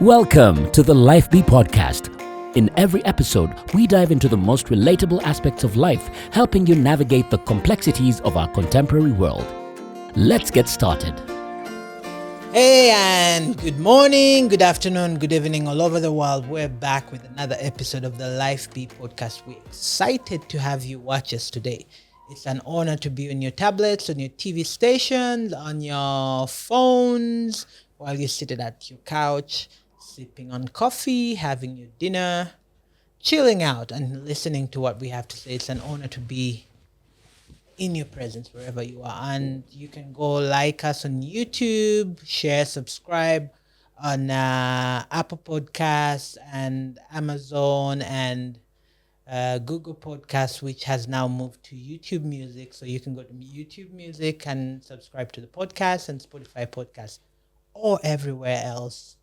Welcome to the Lyfe Be Podcast. In every episode, we dive into the most relatable aspects of life, helping you navigate the complexities of our contemporary world. Let's get started. Hey, and good morning, good afternoon, good evening all over the world. We're back with another episode of the Lyfe Be Podcast. We're excited to have you watch us today. It's an honor to be on your tablets, on your TV stations, on your phones, while you're seated at your couch, sipping on coffee, having your dinner, chilling out and listening to what we have to say. It's an honor to be in your presence wherever you are. And you can go like us on YouTube, share, subscribe on Apple Podcasts and Amazon and Google Podcasts, which has now moved to YouTube Music. So you can go to YouTube Music and subscribe to the podcast and Spotify Podcast or everywhere else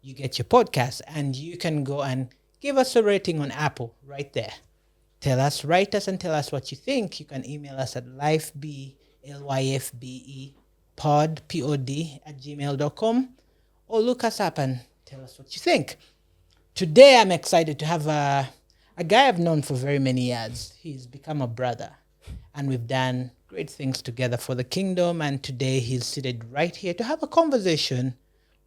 you get your podcast. And you can go and give us a rating on Apple right there. Write us and tell us what you think. You can email us at lyfebe, Lyfbe, pod, P-O-D, @gmail.com, or look us up and tell us what you think. Today, I'm excited to have a guy I've known for very many years. He's become a brother, and we've done great things together for the kingdom. And today, he's seated right here to have a conversation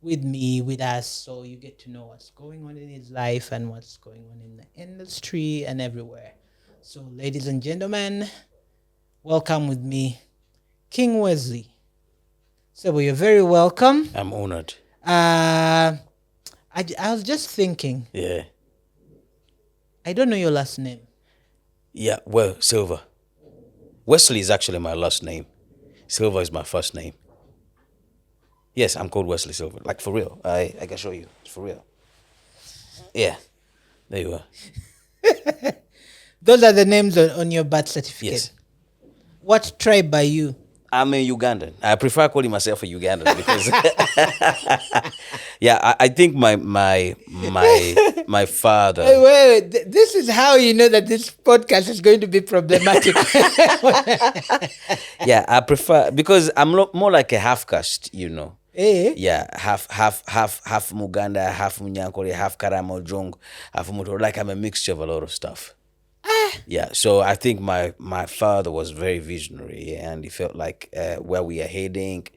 with me, with us, so you get to know what's going on in his life and what's going on in the industry and everywhere. So, ladies and gentlemen, welcome with me, King Wesley. So, you're very welcome. I'm honored. I was just thinking, Yeah. I don't know your last name. Yeah, well, Silver. Wesley is actually my last name. Silver is my first name. Yes, I'm called Wesley Silver. Like, for real. I can show you. It's for real. Yeah. There you are. Those are the names on your birth certificate. Yes. What tribe are you? I'm a Ugandan. I prefer calling myself a Ugandan because yeah, I think my father. Wait. This is how you know that this podcast is going to be problematic. Yeah, I prefer because I'm more like a half caste, you know. Eh? Yeah, half Muganda, half Munyankore, half Karamojong, half Muto. Like I'm a mixture of a lot of stuff. Yeah, so I think my father was very visionary, and he felt like where we are heading,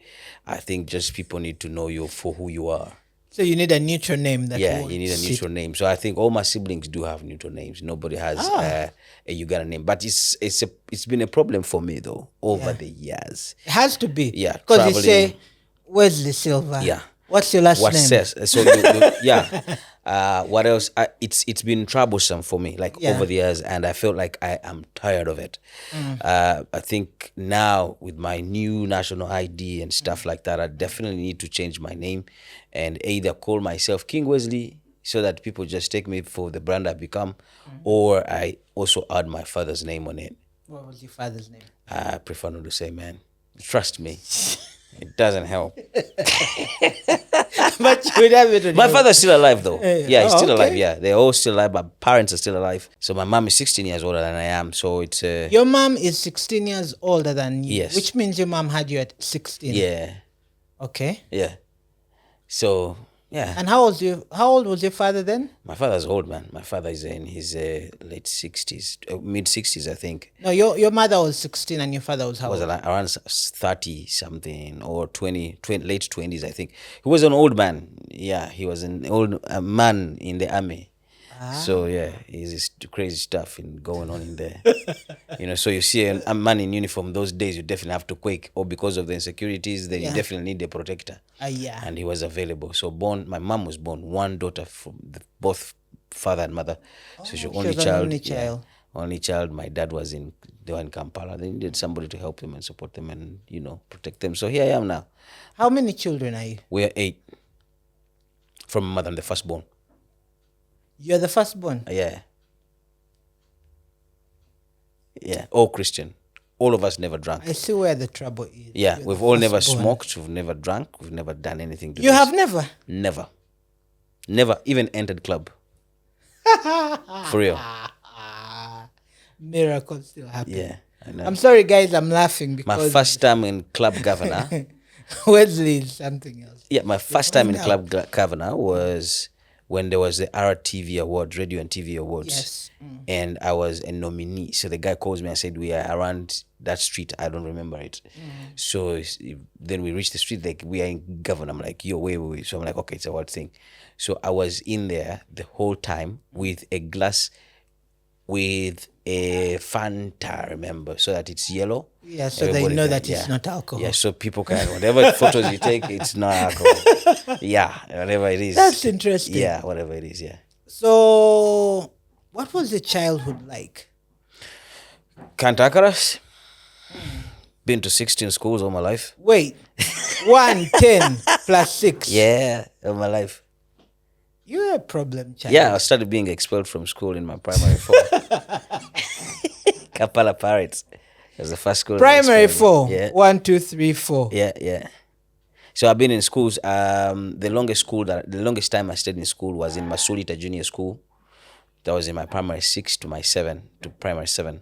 I think just people need to know you for who you are. So you need a neutral name. You need a neutral name. So I think all my siblings do have neutral names. Nobody has a Ugandan name, but it's been a problem for me though over the years. It has to be. Yeah, because you say Wesley Silver. Yeah. What's your last name? Says so? What else? It's been troublesome for me, like over the years, and I felt like I am tired of it. I think now with my new national ID and stuff like that, I definitely need to change my name and either call myself King Wesley so that people just take me for the brand I become, or I also add my father's name on it. What was your father's name? I prefer not to say, man. Trust me. It doesn't help. But you would have it. My father's still alive though. Yeah, he's still okay. alive. Yeah, they're all still alive. My parents are still alive. So my mom is 16 years older than I am. So it's Your mom is 16 years older than you. Yes. Which means your mom had you at 16. yeah, Okay. yeah. So yeah, And how old was your father then? my father's old, man. My father is in his late 60s, mid 60s, I think. No, your mother was 16 and your father was how Was old? around 30 something or 20, late 20s, I think. He was an old man. Yeah, he was an old man in the army. So yeah, it's crazy stuff going on in there. So you see a man in uniform those days, you definitely have to quake, or because of the insecurities, then you definitely need a protector. Yeah. And he was available. So my mom was born one daughter from both father and mother. So she she only was an child. only child. Only child. My dad they were in Kampala. They needed somebody to help them and support them and protect them. So here I am now. How many children are you? We are 8 from my mother. I'm the firstborn. You're the firstborn. Yeah. Yeah. All Christian. All of us never drank. I see where the trouble is. Yeah. You're We've the all never firstborn. smoked. We've never drank. We've never done anything to You this. have never? Never. Never even entered club. For real. Miracles still happen. Yeah. I know. I'm sorry, guys. I'm laughing My because first time in club governor Wesley is something else. Yeah, my first time in Club Kavana was when there was the RTV Awards, Radio and TV Awards. Yes. And I was a nominee. So the guy calls me and said, we are around that street. I don't remember it. So then we reached the street, like, we are in Governor. I'm like, yo, wait. So I'm like, okay, it's a what thing. So I was in there the whole time with a glass with a Fanta, remember, so that it's yellow. Yeah, so they know that it's not alcohol. Yeah, so people can, whatever photos you take, it's not alcohol. Yeah, whatever it is. That's interesting. Yeah, whatever it is, yeah. So, what was your childhood like? Kantakaras. Been to 16 schools all my life. Wait, 10 plus 6. Yeah, all my life. You're a problem child. Yeah, I started being expelled from school in my primary 4. Kampala Pirates. It was the first school. Primary 4. Yeah. 1, 2, 3, 4. Yeah. So I've been in schools. The longest time I stayed in school was in Masulita Junior School. That was in my primary 6 to my 7 to primary 7,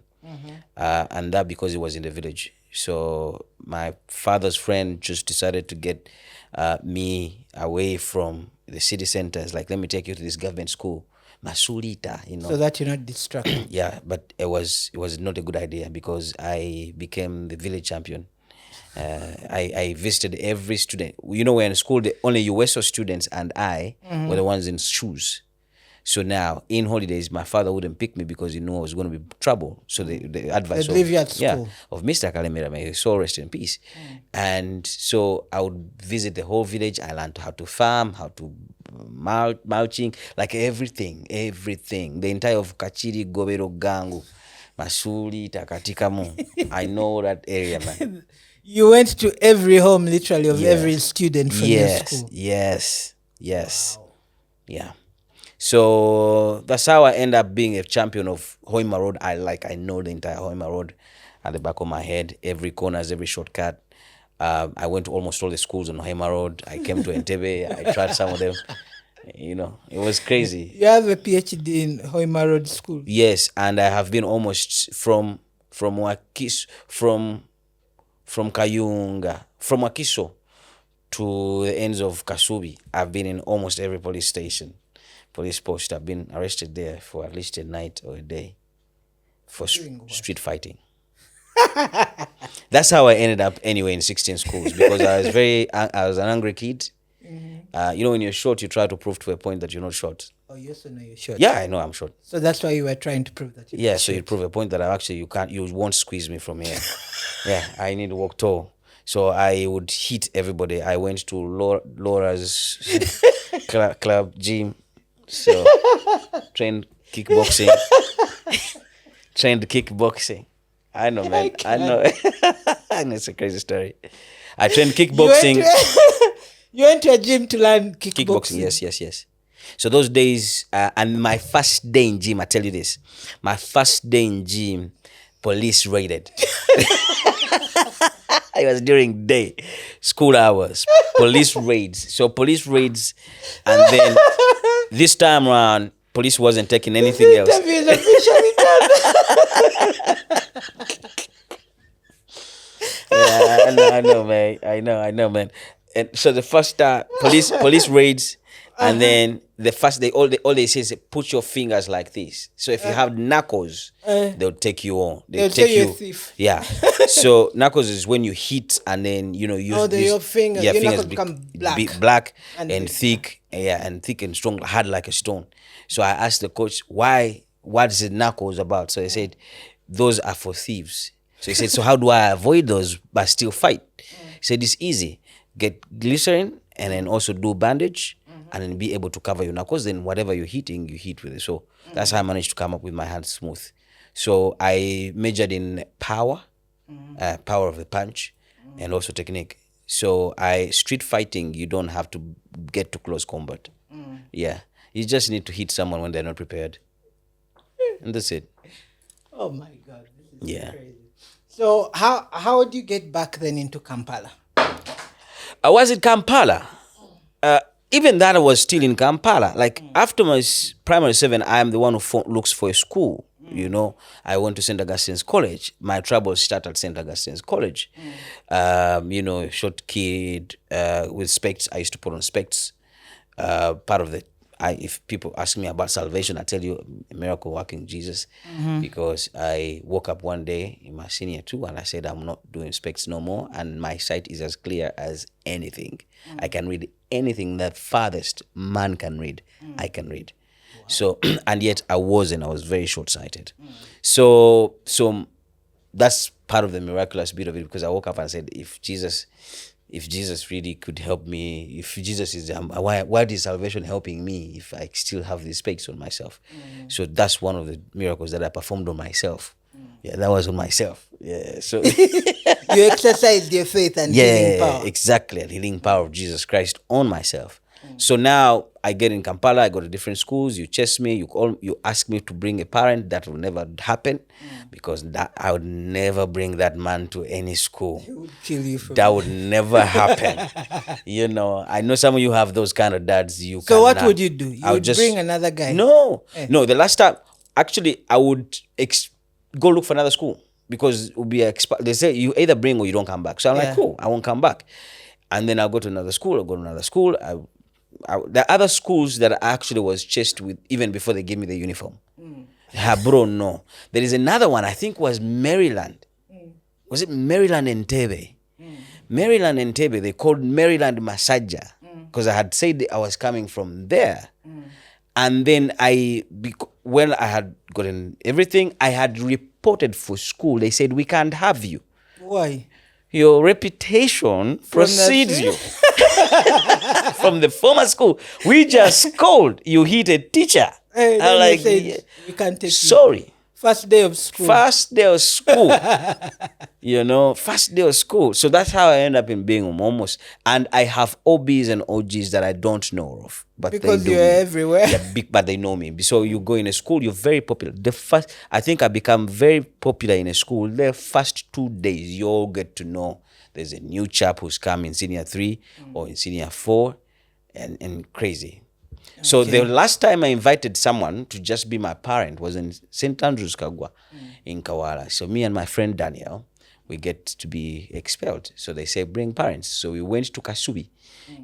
and that because it was in the village. So my father's friend just decided to get me away from the city centers. Like, let me take you to this government school, Masulita, So that you're not distracted. Yeah, but it was not a good idea because I became the village champion. I visited every student. You know, we're in school, only USO students and I were the ones in shoes. So now, in holidays, my father wouldn't pick me because he knew I was going to be trouble. So the advice They'd leave you at school. Of Mr. Kalemera, may his soul rest in peace. And so I would visit the whole village. I learned how to farm, how to mulching, like everything. The entire of Kachiri, Gobero, Gangu, Masuli, Takatikamu. I know that area, man. You went to every home, literally, of every student from your school. Yes. Wow. Yeah. So that's how I end up being a champion of Hoima Road. I know the entire Hoima Road at the back of my head, every corners, every shortcut. I went to almost all the schools on Hoima Road. I came to Entebbe. I tried some of them. You know, it was crazy. You have a PhD in Hoima Road School? Yes, and I have been almost from Kayunga, from Wakiso to the ends of Kasubi. I've been in almost every police post. I've been arrested there for at least a night or a day for street fighting. That's how I ended up anyway in 16 schools because I was an angry kid. You know, when you're short, you try to prove to a point that you're not short. Oh, you also know you're short. Yeah, I know I'm short. So that's why you were trying to prove that you're short. So you prove a point that you won't squeeze me from here. Yeah, I need to walk tall. So I would hit everybody. I went to Laura's club gym. So trained kickboxing. I know, man. I know. It's a crazy story. I trained kickboxing. You went to a gym to learn kickboxing? Yes. So those days, and my first day in gym, I tell you this. My first day in gym, police raided. It was during day, school hours, police raids. So police raids, and then this time around, police wasn't taking anything else. Yeah, I know, man. I know, man. And so the first police raids, and then the first all they say is put your fingers like this. So if you have knuckles, they'll take you on. They'll take you. A thief. Yeah. So knuckles is when you hit and then your fingers. Your knuckles become black and thick. Yeah, and thick and strong, hard like a stone. So I asked the coach, what is the knuckles about? So he said, those are for thieves. So he said, so how do I avoid those but still fight? He said, it's easy. Get glycerin and then also do bandage and then be able to cover your knuckles. Then whatever you're hitting, you hit with it. So that's how I managed to come up with my hands smooth. So I majored in power of the punch, and also technique. So street fighting, you don't have to get to close combat. Yeah. You just need to hit someone when they're not prepared. And that's it. Oh my God. This is crazy. So how did you get back then into Kampala? I was in Kampala. Even that I was still in Kampala. Like after my primary 7, I am the one who looks for a school. You know, I went to St. Augustine's College. My troubles started at St. Augustine's College. You know, short kid with specs. I used to put on specs. Part of the, if people ask me about salvation, I tell you a miracle working Jesus, because I woke up one day in my senior two and I said, I'm not doing specs no more, and my sight is as clear as anything. I can read anything that farthest man can read. I can read. So, and yet I was very short-sighted. So that's part of the miraculous bit of it, because I woke up and said, if Jesus really could help me, if Jesus is, why is salvation helping me if I still have these specs on myself? So that's one of the miracles that I performed on myself. Yeah, that was on myself. Yeah, so you exercised your faith and healing power. Yeah, exactly, and healing power of Jesus Christ on myself. So now I get in Kampala, I go to different schools, you chase me, you ask me to bring a parent. That will never happen, because I would never bring that man to any school. He would kill you for that would never happen. You know, I know some of you have those kind of dads. So what would you do? You would just bring another guy? No, no, the last time, actually, I would go look for another school, because it would be they say you either bring or you don't come back. So I'm like, cool, I won't come back. And then I'll go to another school, the other schools that I actually was chased with even before they gave me the uniform. Bro, no. There is another one, I think was Maryland. Was it Maryland and Tebe? Maryland and Tebe, they called Maryland Masaja, because I had said I was coming from there. And then when I had gotten everything, I had reported for school. They said, we can't have you. Why? Your reputation precedes you. From the former school. We just called. You hit a teacher. I'm like, said, we can't take sorry. You. First day of school. First day of school. You know, first day of school. So that's how I end up in being almost. And I have OBs and OGs that I don't know of. But because you're everywhere. They're big, but they know me. So you go in a school, you're very popular. I think I become very popular in a school. The first 2 days, you all get to know there's a new chap who's come in senior 3 or in senior 4 and crazy. So the last time I invited someone to just be my parent was in St. Andrews Kagwa in Kawala. So me and my friend Daniel, we get to be expelled. So they say, bring parents. So we went to Kasubi.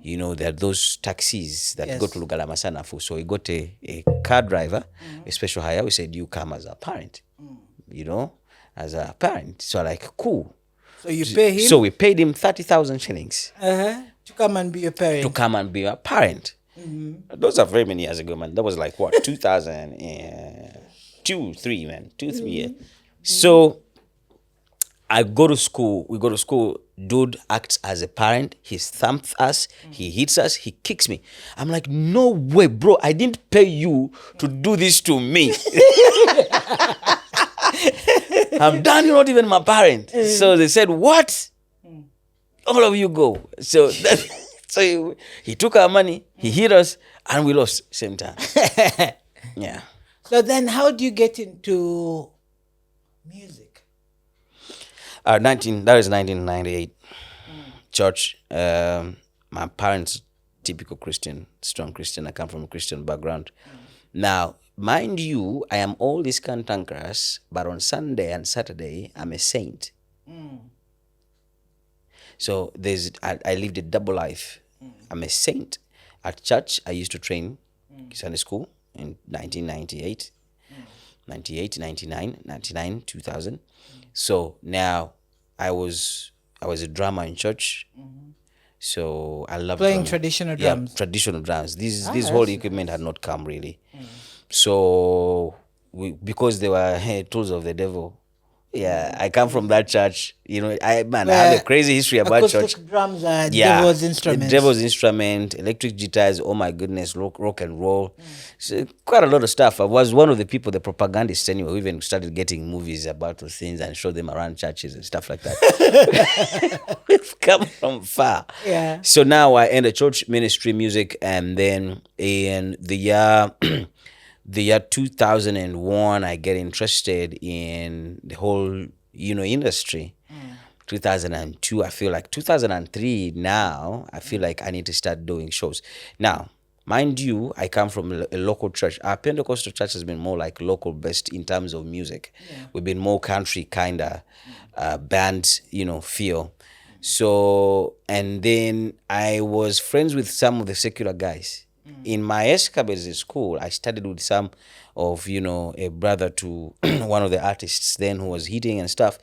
You know, there are those taxis that go to Lugala Masanafu. So we got a car driver, a special hire. We said, you come as a parent, you know, as a parent. So like, cool. So you pay him? So we paid him 30,000 shillings. To come and be a parent. To come and be a parent. Those are very many years ago, man. That was like what, 2002, 3, man. 2, 3 years. So we go to school. Dude acts as a parent. He thumps us. He hits us. He kicks me. I'm like, no way, bro. I didn't pay you to do this to me. I'm done. You're not even my parent. So they said, what? All of you go. So so he took our money. He hit us, and we lost same time. Yeah. So then, how do you get into music? That was 1998. Church. My parents, typical Christian, strong Christian. I come from a Christian background. Now, mind you, I am all this cantankerous, but on Sunday and Saturday, I'm a saint. So I lived a double life. I'm a saint. At church, I used to train Sunday school in 1998, 98, 99, 99, 2000. So now I was a drummer in church. So I love playing traditional drums. Yeah, traditional drums. This whole equipment had not come really. So because they were tools of the devil. Yeah, I come from that church. You know, I have a crazy history about church. Drums are devil's instruments. Devil's instrument, electric guitars. Oh my goodness, rock and roll. So quite a lot of stuff. I was one of the people, the propagandists anyway, who even started getting movies about those things and show them around churches and stuff like that. We've come from far. Yeah. So now I end a church ministry music, and then in the year 2001, I get interested in the whole, industry. 2002, I feel like 2003 now, I feel like I need to start doing shows. Now, mind you, I come from a local church. Our Pentecostal church has been more like local based in terms of music. We've been more country kind of band, feel. So, and then I was friends with some of the secular guys. In my escapades in school, I studied with some of, a brother to one of the artists then who was hitting and stuff.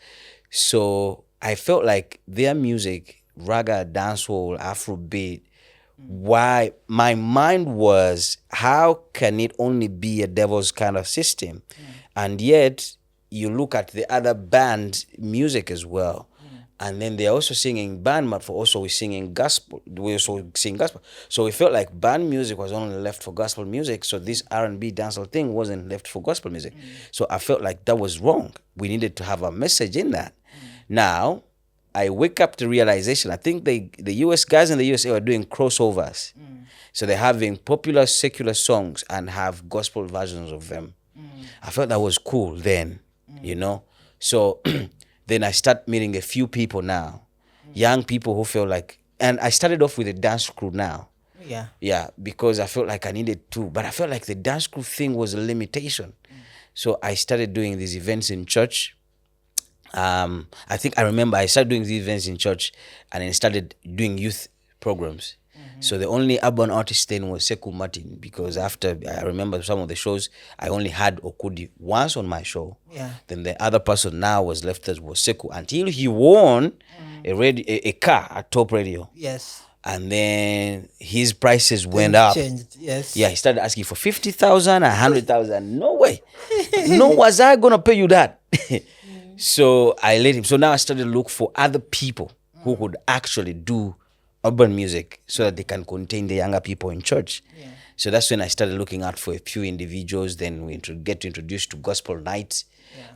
So I felt like their music, raga, dancehall, Afrobeat, why my mind was, how can it only be a devil's kind of system? And yet you look at the other band music as well. And then they're also singing band, but we're singing gospel. We also sing gospel. So we felt like band music was only left for gospel music. So this R&B dancehall thing wasn't left for gospel music. So I felt like that was wrong. We needed to have a message in that. Now, I wake up to realization. I think the US guys in the USA are doing crossovers. So they're having popular secular songs and have gospel versions of them. I felt that was cool then, So then I start meeting a few people now, young people who feel like, and I started off with a dance crew now. Yeah, because I felt like I needed to, but I felt like the dance crew thing was a limitation. So I started doing these events in church. I think I remember I started doing these events in church and then started doing youth programs. So the only urban artist then was Sekou Martin, because after I remember some of the shows, I only had Okudi once on my show. Then the other person now was left as was Sekou until he won a car at Top Radio. And then his prices went up. Changed. Yeah, he started asking for 50,000, 100,000. No way. No, was I gonna pay you that? So I let him. So now I started to look for other people who could actually do urban music so that they can contain the younger people in church. So that's when I started looking out for a few individuals. Then we get introduced to gospel nights.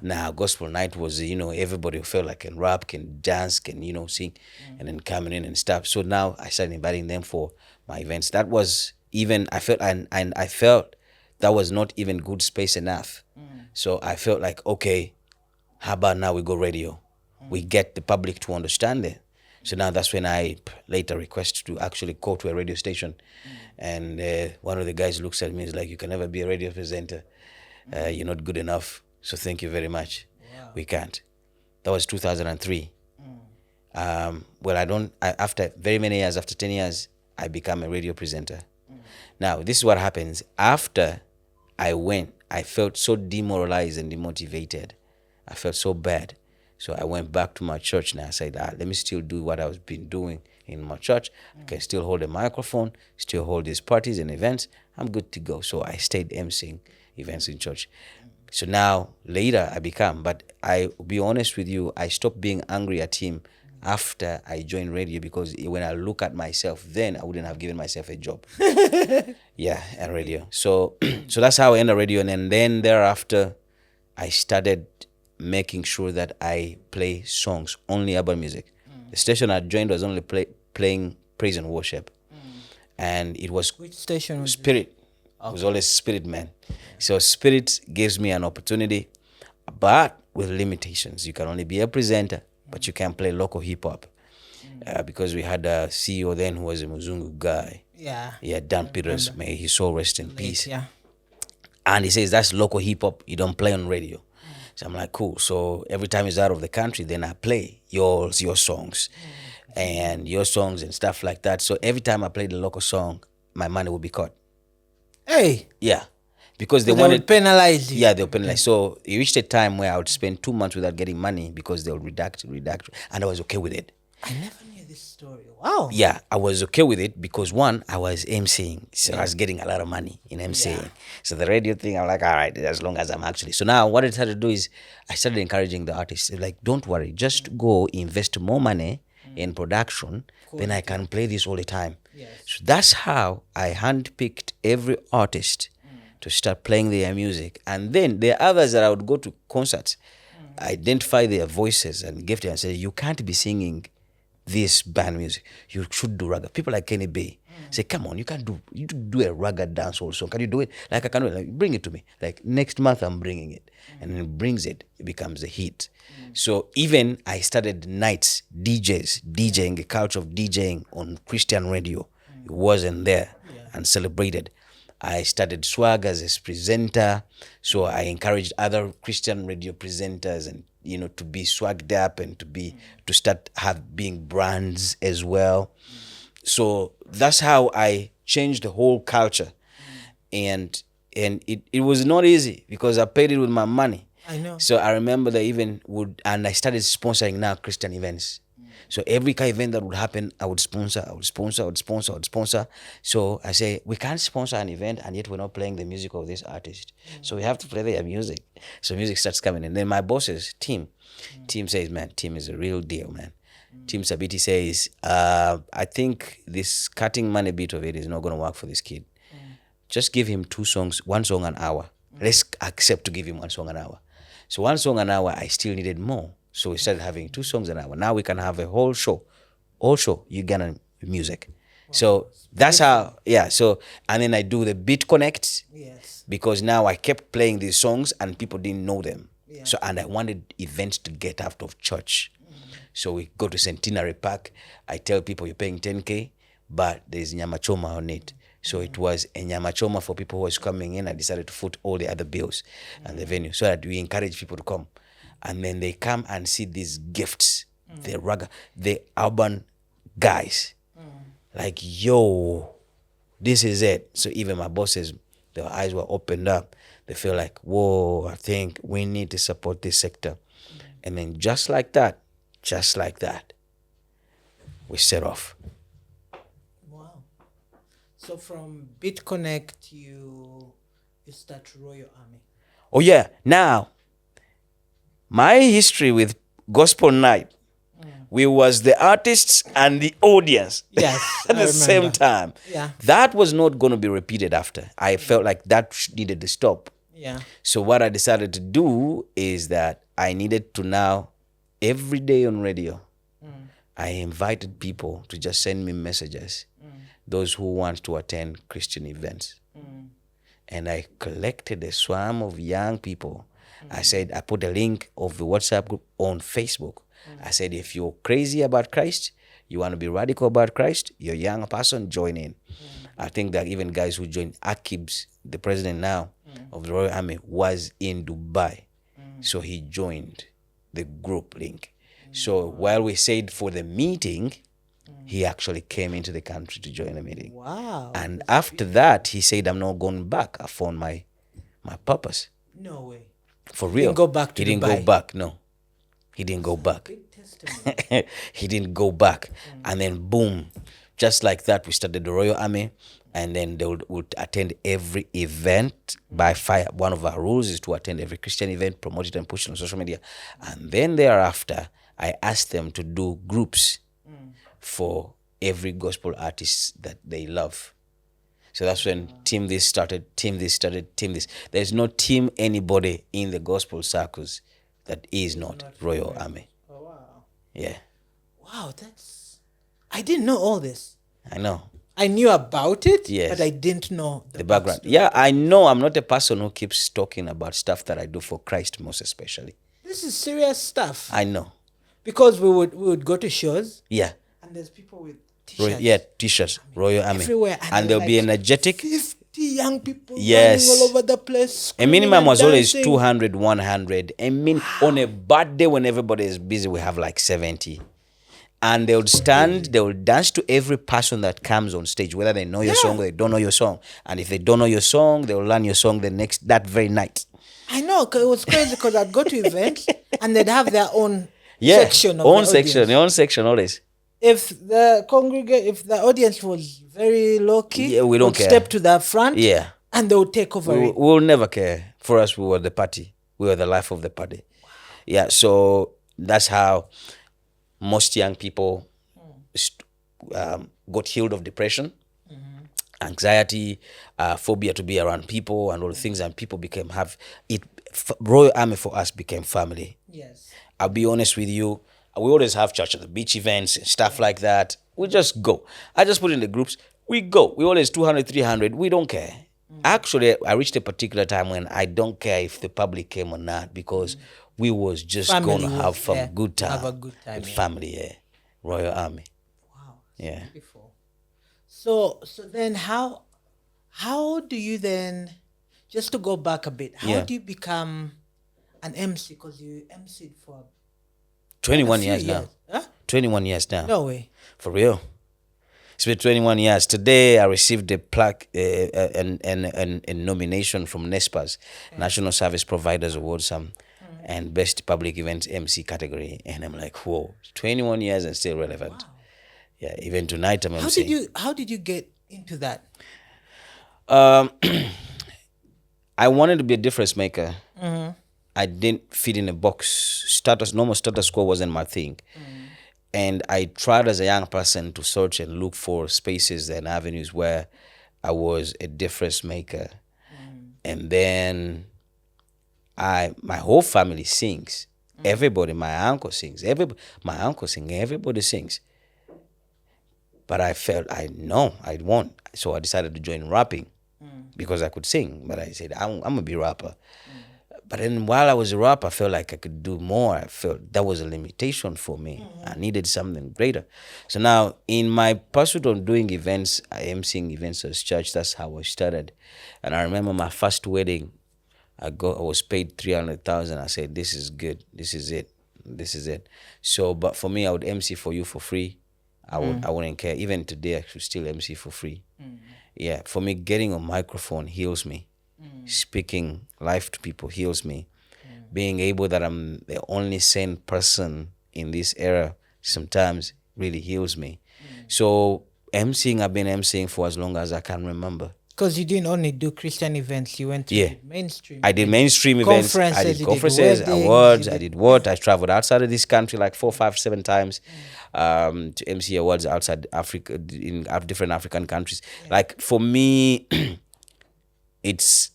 Now gospel night was, everybody who felt like can rap, can dance, can, sing, and then coming in and stuff. So now I started inviting them for my events. That was even, I felt, and I felt that was not even good space enough. So I felt like, okay, how about now we go radio? We get the public to understand it. So now that's when I later requested to actually go to a radio station. And one of the guys looks at me and is like, you can never be a radio presenter. You're not good enough. So thank you very much. We can't. That was 2003. After very many years, after 10 years, I became a radio presenter. Now, this is what happens. After I went, I felt so demoralized and demotivated. I felt so bad. So I went back to my church and I said, let me still do what I've been doing in my church. I can still hold a microphone, still hold these parties and events. I'm good to go. So I stayed emceeing events in church. So now, later I become, but I will be honest with you, I stopped being angry at him after I joined radio, because when I look at myself, then I wouldn't have given myself a job. And radio. So that's how I ended radio. And then thereafter, I started making sure that I play songs, only urban music. The station I joined was only playing praise and worship. And it was... Which station was Spirit. It was always Spirit, man. So Spirit gives me an opportunity, but with limitations. You can only be a presenter, but you can play local hip-hop. Because we had a CEO then who was a Muzungu guy. Dan Peters. May his soul rest in peace. And he says, that's local hip-hop. You don't play on radio. So I'm like, cool. So every time he's out of the country, then I play your songs and your songs and stuff like that. So every time I play the local song, my money will be cut. Hey. Yeah. Because they would penalize you. Yeah, they'll penalize. So it reached a time where I would spend 2 months without getting money because they'll redact. And I was okay with it. I never knew this story. Wow. Yeah, I was okay with it because one, I was emceeing. So I was getting a lot of money in emceeing. So the radio thing, I'm like, all right, as long as I'm actually. So now what I started to do is I started encouraging the artists. Like, don't worry, just go invest more money in production. Then I can play this all the time. So that's how I handpicked every artist to start playing their music. And then there are others that I would go to concerts, identify their voices and give them and say, you can't be singing this band music. You should do raga. People like Kenny Bay say, come on, you do a raga dance also. Can you do it? Like I can do it. Like, bring it to me. Like next month I'm bringing it. And then it brings it. It becomes a hit. So even I started nights, DJing, a culture of DJing on Christian radio. It wasn't there and celebrated. I started Swag as a presenter, so I encouraged other Christian radio presenters and to be swagged up and to start being brands as well. So that's how I changed the whole culture, and it was not easy because I paid it with my money. I know. So I remember they even and I started sponsoring now Christian events. So every kind of event that would happen, I would sponsor. So I say, we can't sponsor an event and yet we're not playing the music of this artist. So we have to play their music. So music starts coming. And then my bosses, Tim says, man, Tim is a real deal, man. Tim Sabiti says, I think this cutting money bit of it is not going to work for this kid. Just give him 2 songs, 1 song an hour. Let's accept to give him 1 song an hour. So 1 song an hour, I still needed more. So we started having 2 songs an hour. Now we can have a whole show, Ugandan music. Wow. So that's how, So, and then I do the beat connects. Yes. Because now I kept playing these songs and people didn't know them. Yeah. So, and I wanted events to get out of church. So we go to Centenary Park. I tell people you're paying 10K, but there's nyama choma on it. So it was a nyama choma for people who was coming in. I decided to foot all the other bills and the venue so that we encourage people to come. And then they come and see these gifts, the urban guys. Like, yo, this is it. So even my bosses, their eyes were opened up. They feel like, whoa, I think we need to support this sector. And then just like that, we set off. Wow. So from BitConnect, you start Royal Army. Oh yeah. Now, my history with Gospel Night, we was the artists and the audience at the same time. Yeah. That was not going to be repeated after. I felt like that needed to stop. Yeah. So what I decided to do is that I needed to now, every day on radio, I invited people to just send me messages, those who want to attend Christian events. And I collected a swarm of young people. I said, I put a link of the WhatsApp group on Facebook. I said, if you're crazy about Christ, you want to be radical about Christ, you're a young person, join in. I think that even guys who joined, Akib's, the president now of the Royal Army, was in Dubai. So he joined the group link. So while we said for the meeting, he actually came into the country to join the meeting. Wow. And after that, he said, I'm not going back. I found my purpose. No way. For real. He didn't go back to He didn't Dubai. go back, no. He didn't go back. Big testimony. He didn't go back. And then boom, just like that, we started the Royal Army. And then they would attend every event by fire. One of our rules is to attend every Christian event, promote it and push it on social media. And then thereafter, I asked them to do groups for every gospel artist that they love. So that's when team this started. There's no team anybody in the gospel circles that is not Royal Army. Oh, wow. Yeah. Wow, I didn't know all this. I know. I knew about it, Yes. but I didn't know The background. Yeah, I know I'm not a person who keeps talking about stuff that I do for Christ, most especially. This is serious stuff. I know. Because we would go to shows Yeah. and there's people with t-shirts. T-shirts, Royal Army. Everywhere. And they'll be energetic. 50 young people Yes. running all over the place. A minimum screaming was and always dancing. 200, 100. On a bad day when everybody is busy, we have like 70. And they would stand, they will dance to every person that comes on stage, whether they know your song or they don't know your song. And if they don't know your song, they will learn your song that very night. I know, 'cause it was crazy because I'd go to events and they'd have their own section of the audience. Your own section always. If the audience was very low key, We don't would care. step to the front, Yeah. and they would take over it. We'll never care. For us, we were the party. We were the life of the party. Wow. Yeah, so that's how most young people got healed of depression, anxiety, phobia to be around people and all the things, and people Royal Army for us became family. Yes. I'll be honest with you, we always have church at the beach events and stuff like that. We just go. I just put in the groups, we go. We always 200, 300, we don't care. Actually, I reached a particular time when I don't care if the public came or not, because we was just going to have some good time. Have a good time. With family, yeah. Royal Army. Wow. Yeah. Beautiful. So then how How do you then, just to go back a bit, how Yeah. do you become an MC? Because you MC'd for 21 a few years now. Huh? 21 years now. No way. For real. It's been 21 years. Today, I received a plaque and nomination from NESPA's National Service Providers Awards and Best Public Events MC category. And I'm like, whoa, 21 years and still relevant. Wow. Yeah, even tonight I'm How MC. How did you get into that? I wanted to be a difference maker. I didn't fit in a box. Normal status quo wasn't my thing. And I tried as a young person to search and look for spaces and avenues where I was a difference maker. And then my whole family sings. Everybody, my uncle sings. Everybody sings. But I felt I won't. So I decided to join rapping because I could sing. But I said, I'm going to be a rapper. But then while I was a rapper, I felt like I could do more. I felt that was a limitation for me. I needed something greater. So now in my pursuit of doing events, I am seeing events as church. That's how I started. And I remember my first wedding, I was paid 300,000. I said, this is good. This is it. So, but for me, I would MC for you for free. I wouldn't care. Even today, I should still MC for free. Yeah, for me, getting a microphone heals me. Speaking life to people heals me. Being able that I'm the only sane person in this era sometimes really heals me. So MCing, I've been MCing for as long as I can remember. Because you didn't only do Christian events, you went to mainstream. I did mainstream events. I did conferences, awards. I did what? I traveled outside of this country like 4, 5, 7 times to MC awards outside Africa, in different African countries. Like for me, it's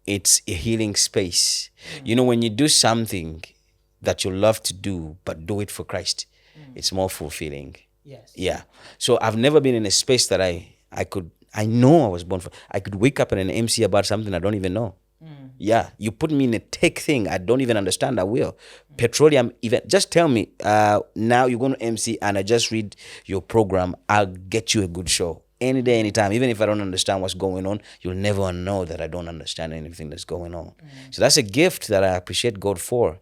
a healing space. You know, when you do something that you love to do, but do it for Christ, it's more fulfilling. Yes. Yeah. So I've never been in a space that I know I was born for. I could wake up and an MC about something I don't even know. Yeah. You put me in a tech thing I don't even understand, I will. Petroleum event. Just tell me, now you're going to MC and I just read your program, I'll get you a good show. Any day, anytime. Even if I don't understand what's going on, you'll never know that I don't understand anything that's going on. So that's a gift that I appreciate God for.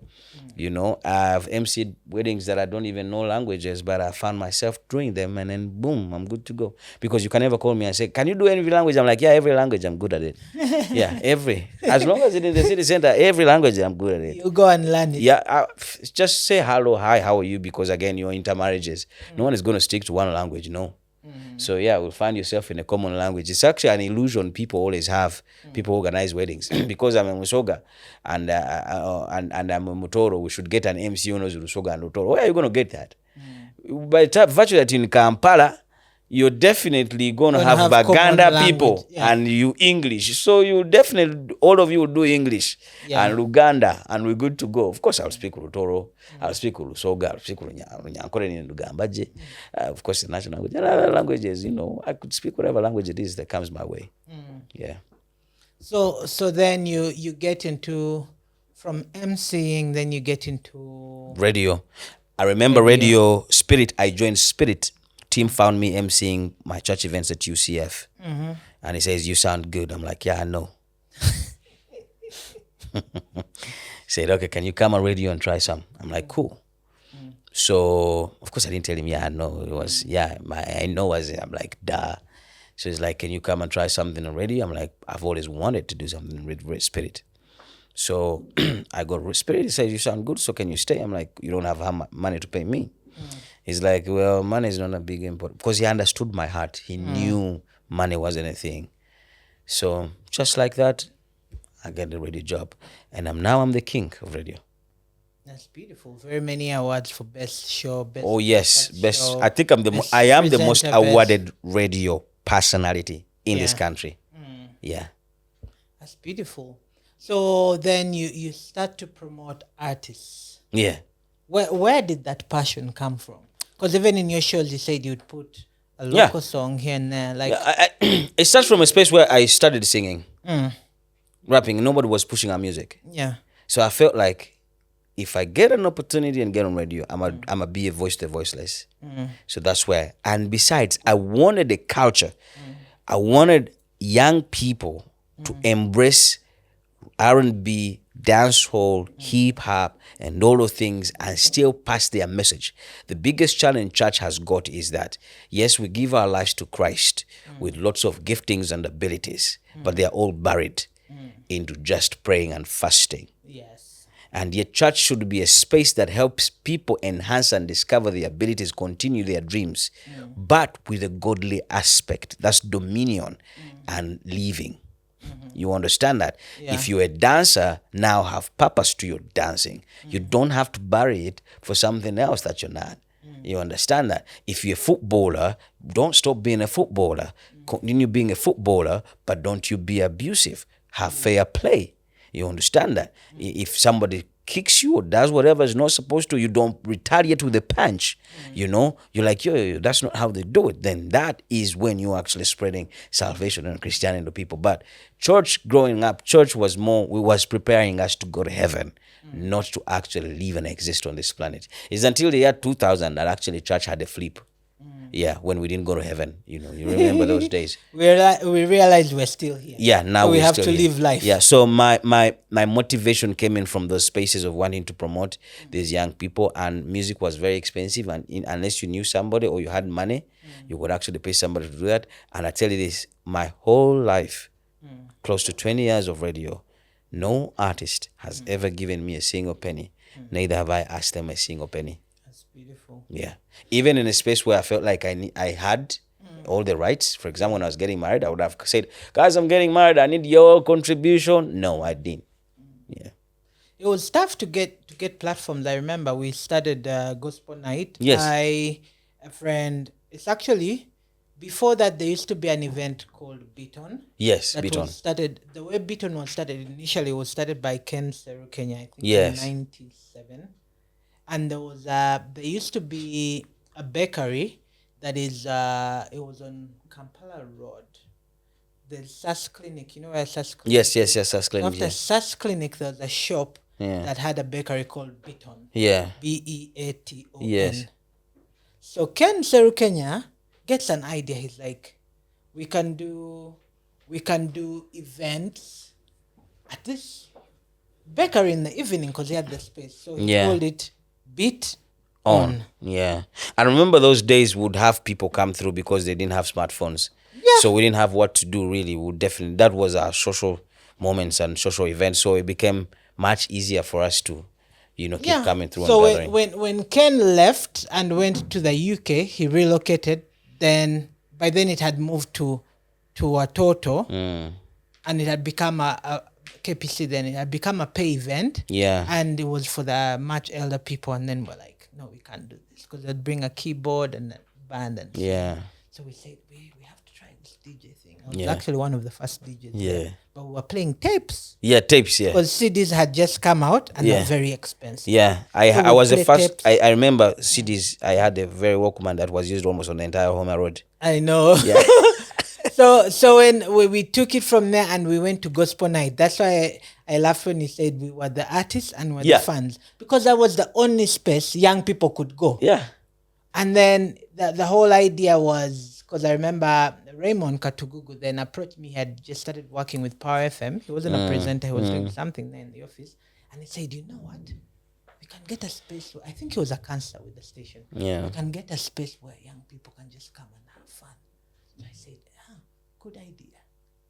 You know, I've emceed weddings that I don't even know languages, but I found myself doing them, and then boom, I'm good to go. Because you can never call me and say, can you do any language? I'm like, yeah, every language, I'm good at it. Yeah, every. As long as it's in the city center, every language, I'm good at it. You go and learn it. Yeah, just say hello, hi, how are you? Because again, you're intermarriages. No one is going to stick to one language, no. So yeah, we'll find yourself in a common language. It's actually an illusion people always have. People organize weddings because I'm a Musoga and I'm a Mutoro. We should get an MC who knows Musoga and Mutoro. Where are you going to get that? By the virtue that in Kampala, you're definitely going to have Baganda people and you English. So you definitely, all of you will do English and Luganda, and we're good to go. Of course, I'll speak Lutoro, I'll speak Lusoga, I'll speak Lunyankore and Lugambaje. Of course, the national language. And other languages, you know, I could speak whatever language it is that comes my way. Yeah. So then you get into, from MCing, then you get into radio. I remember radio Spirit. I joined Spirit. Team found me emceeing my church events at UCF. And he says, you sound good. I'm like, yeah, I know. Said, okay, can you come on radio and try some? I'm like, cool. So, of course, I didn't tell him, yeah, I know. It was, I know. I'm like, duh. So he's like, can you come and try something on radio? I'm like, I've always wanted to do something with Spirit. So I got Spirit. He says, you sound good, so can you stay? I'm like, you don't have money to pay me. He's like, well, money is not a big important, because he understood my heart. He knew money wasn't a thing. So just like that, I get the radio job, and I'm the king of radio. That's beautiful. Very many awards for best show. Best best. Show, I think I am the most awarded radio personality in this country. Yeah, that's beautiful. So then you start to promote artists. Yeah. Where did that passion come from? Because even in your shows, you said you'd put a local song here and there. Like, it starts from a space where I started singing, rapping. Nobody was pushing our music. Yeah. So I felt like if I get an opportunity and get on radio, I'm a be a voice to the voiceless. So that's where. And besides, I wanted a culture. I wanted young people to embrace R&B, dancehall, hip hop, and all those things and still pass their message. The biggest challenge church has got is that, yes, we give our lives to Christ with lots of giftings and abilities, but they are all buried into just praying and fasting. Yes. And yet church should be a space that helps people enhance and discover their abilities, continue their dreams, but with a godly aspect. That's dominion and living. You understand that? Yeah. If you're a dancer, now have purpose to your dancing. You don't have to bury it for something else that you're not. You understand that? If you're a footballer, don't stop being a footballer. Continue being a footballer, but don't you be abusive. Have fair play. You understand that? If somebody kicks you or does whatever is not supposed to, you don't retaliate with a punch. You know, you're like, yo, that's not how they do it. Then that is when you're actually spreading salvation and Christianity to people. But church, growing up, church was preparing us to go to heaven, not to actually live and exist on this planet. It's until the year 2000 that actually church had a flip. Yeah, when we didn't go to heaven, you remember those days. We realized we're still here. Yeah, now so we have still to here. live life. Yeah, so my motivation came in from those spaces of wanting to promote these young people, and music was very expensive, and unless you knew somebody or you had money, you would actually pay somebody to do that. And I tell you this, my whole life, close to 20 years of radio, no artist has ever given me a single penny. Neither have I asked them a single penny. That's beautiful. Yeah. Even in a space where I felt like I had all the rights. For example, when I was getting married, I would have said, guys, I'm getting married. I need your contribution. No, I didn't. Yeah. It was tough to get platforms. I remember we started Gospel Night. Yes. A friend, it's actually, before that, there used to be an event called Beaton. Yes, That Beaton. was started, the way Beaton was started initially was started by Ken Serukenya, I think, Yes. in 97. And there used to be a bakery that is, it was on Kampala Road. The SAS Clinic, you know where SAS Clinic Yes, is? that's clinic. After Yeah. SAS Clinic, there was a shop Yeah. that had a bakery called Beaton. Yeah. Beaton. Yes. So Ken Serukenya gets an idea. He's like, we can do events at this bakery in the evening because he had the space. So he Yeah. called it Beat On. Yeah. I remember those days would have people come through because they didn't have smartphones. Yeah. So we didn't have what to do really. That was our social moments and social events. So it became much easier for us to, keep coming through So and gathering. when Ken left and went to the UK, he relocated. By then it had moved to Watoto, and it had become a KPC. Then it had become a pay event. Yeah. And it was for the much elder people. And then we're like, no, we can't do this because they'd bring a keyboard and a band and Yeah. So we said we have to try this DJ thing. I was Yeah. actually one of the first DJs. Yeah. there. But we were playing tapes Yeah, tapes, yeah. because CDs had just come out and Yeah. they're very expensive. Yeah, So I we was the play first. tapes. I remember CDs. I had a very Walkman that was used almost on the entire Homer Road. I know. Yeah. So when we took it from there and we went to Gospel Night, that's why I laughed when he said we were the artists and we're Yeah. the fans, because that was the only space young people could go. Yeah. And then the whole idea was, because I remember Raymond Katugugu then approached me. He had just started working with Power FM. He wasn't a presenter. He was doing something there in the office. And he said, you know what? We can get a space. I think he was a counselor with the station. Yeah. We can get a space where young people can just come and have fun. So I said, good idea.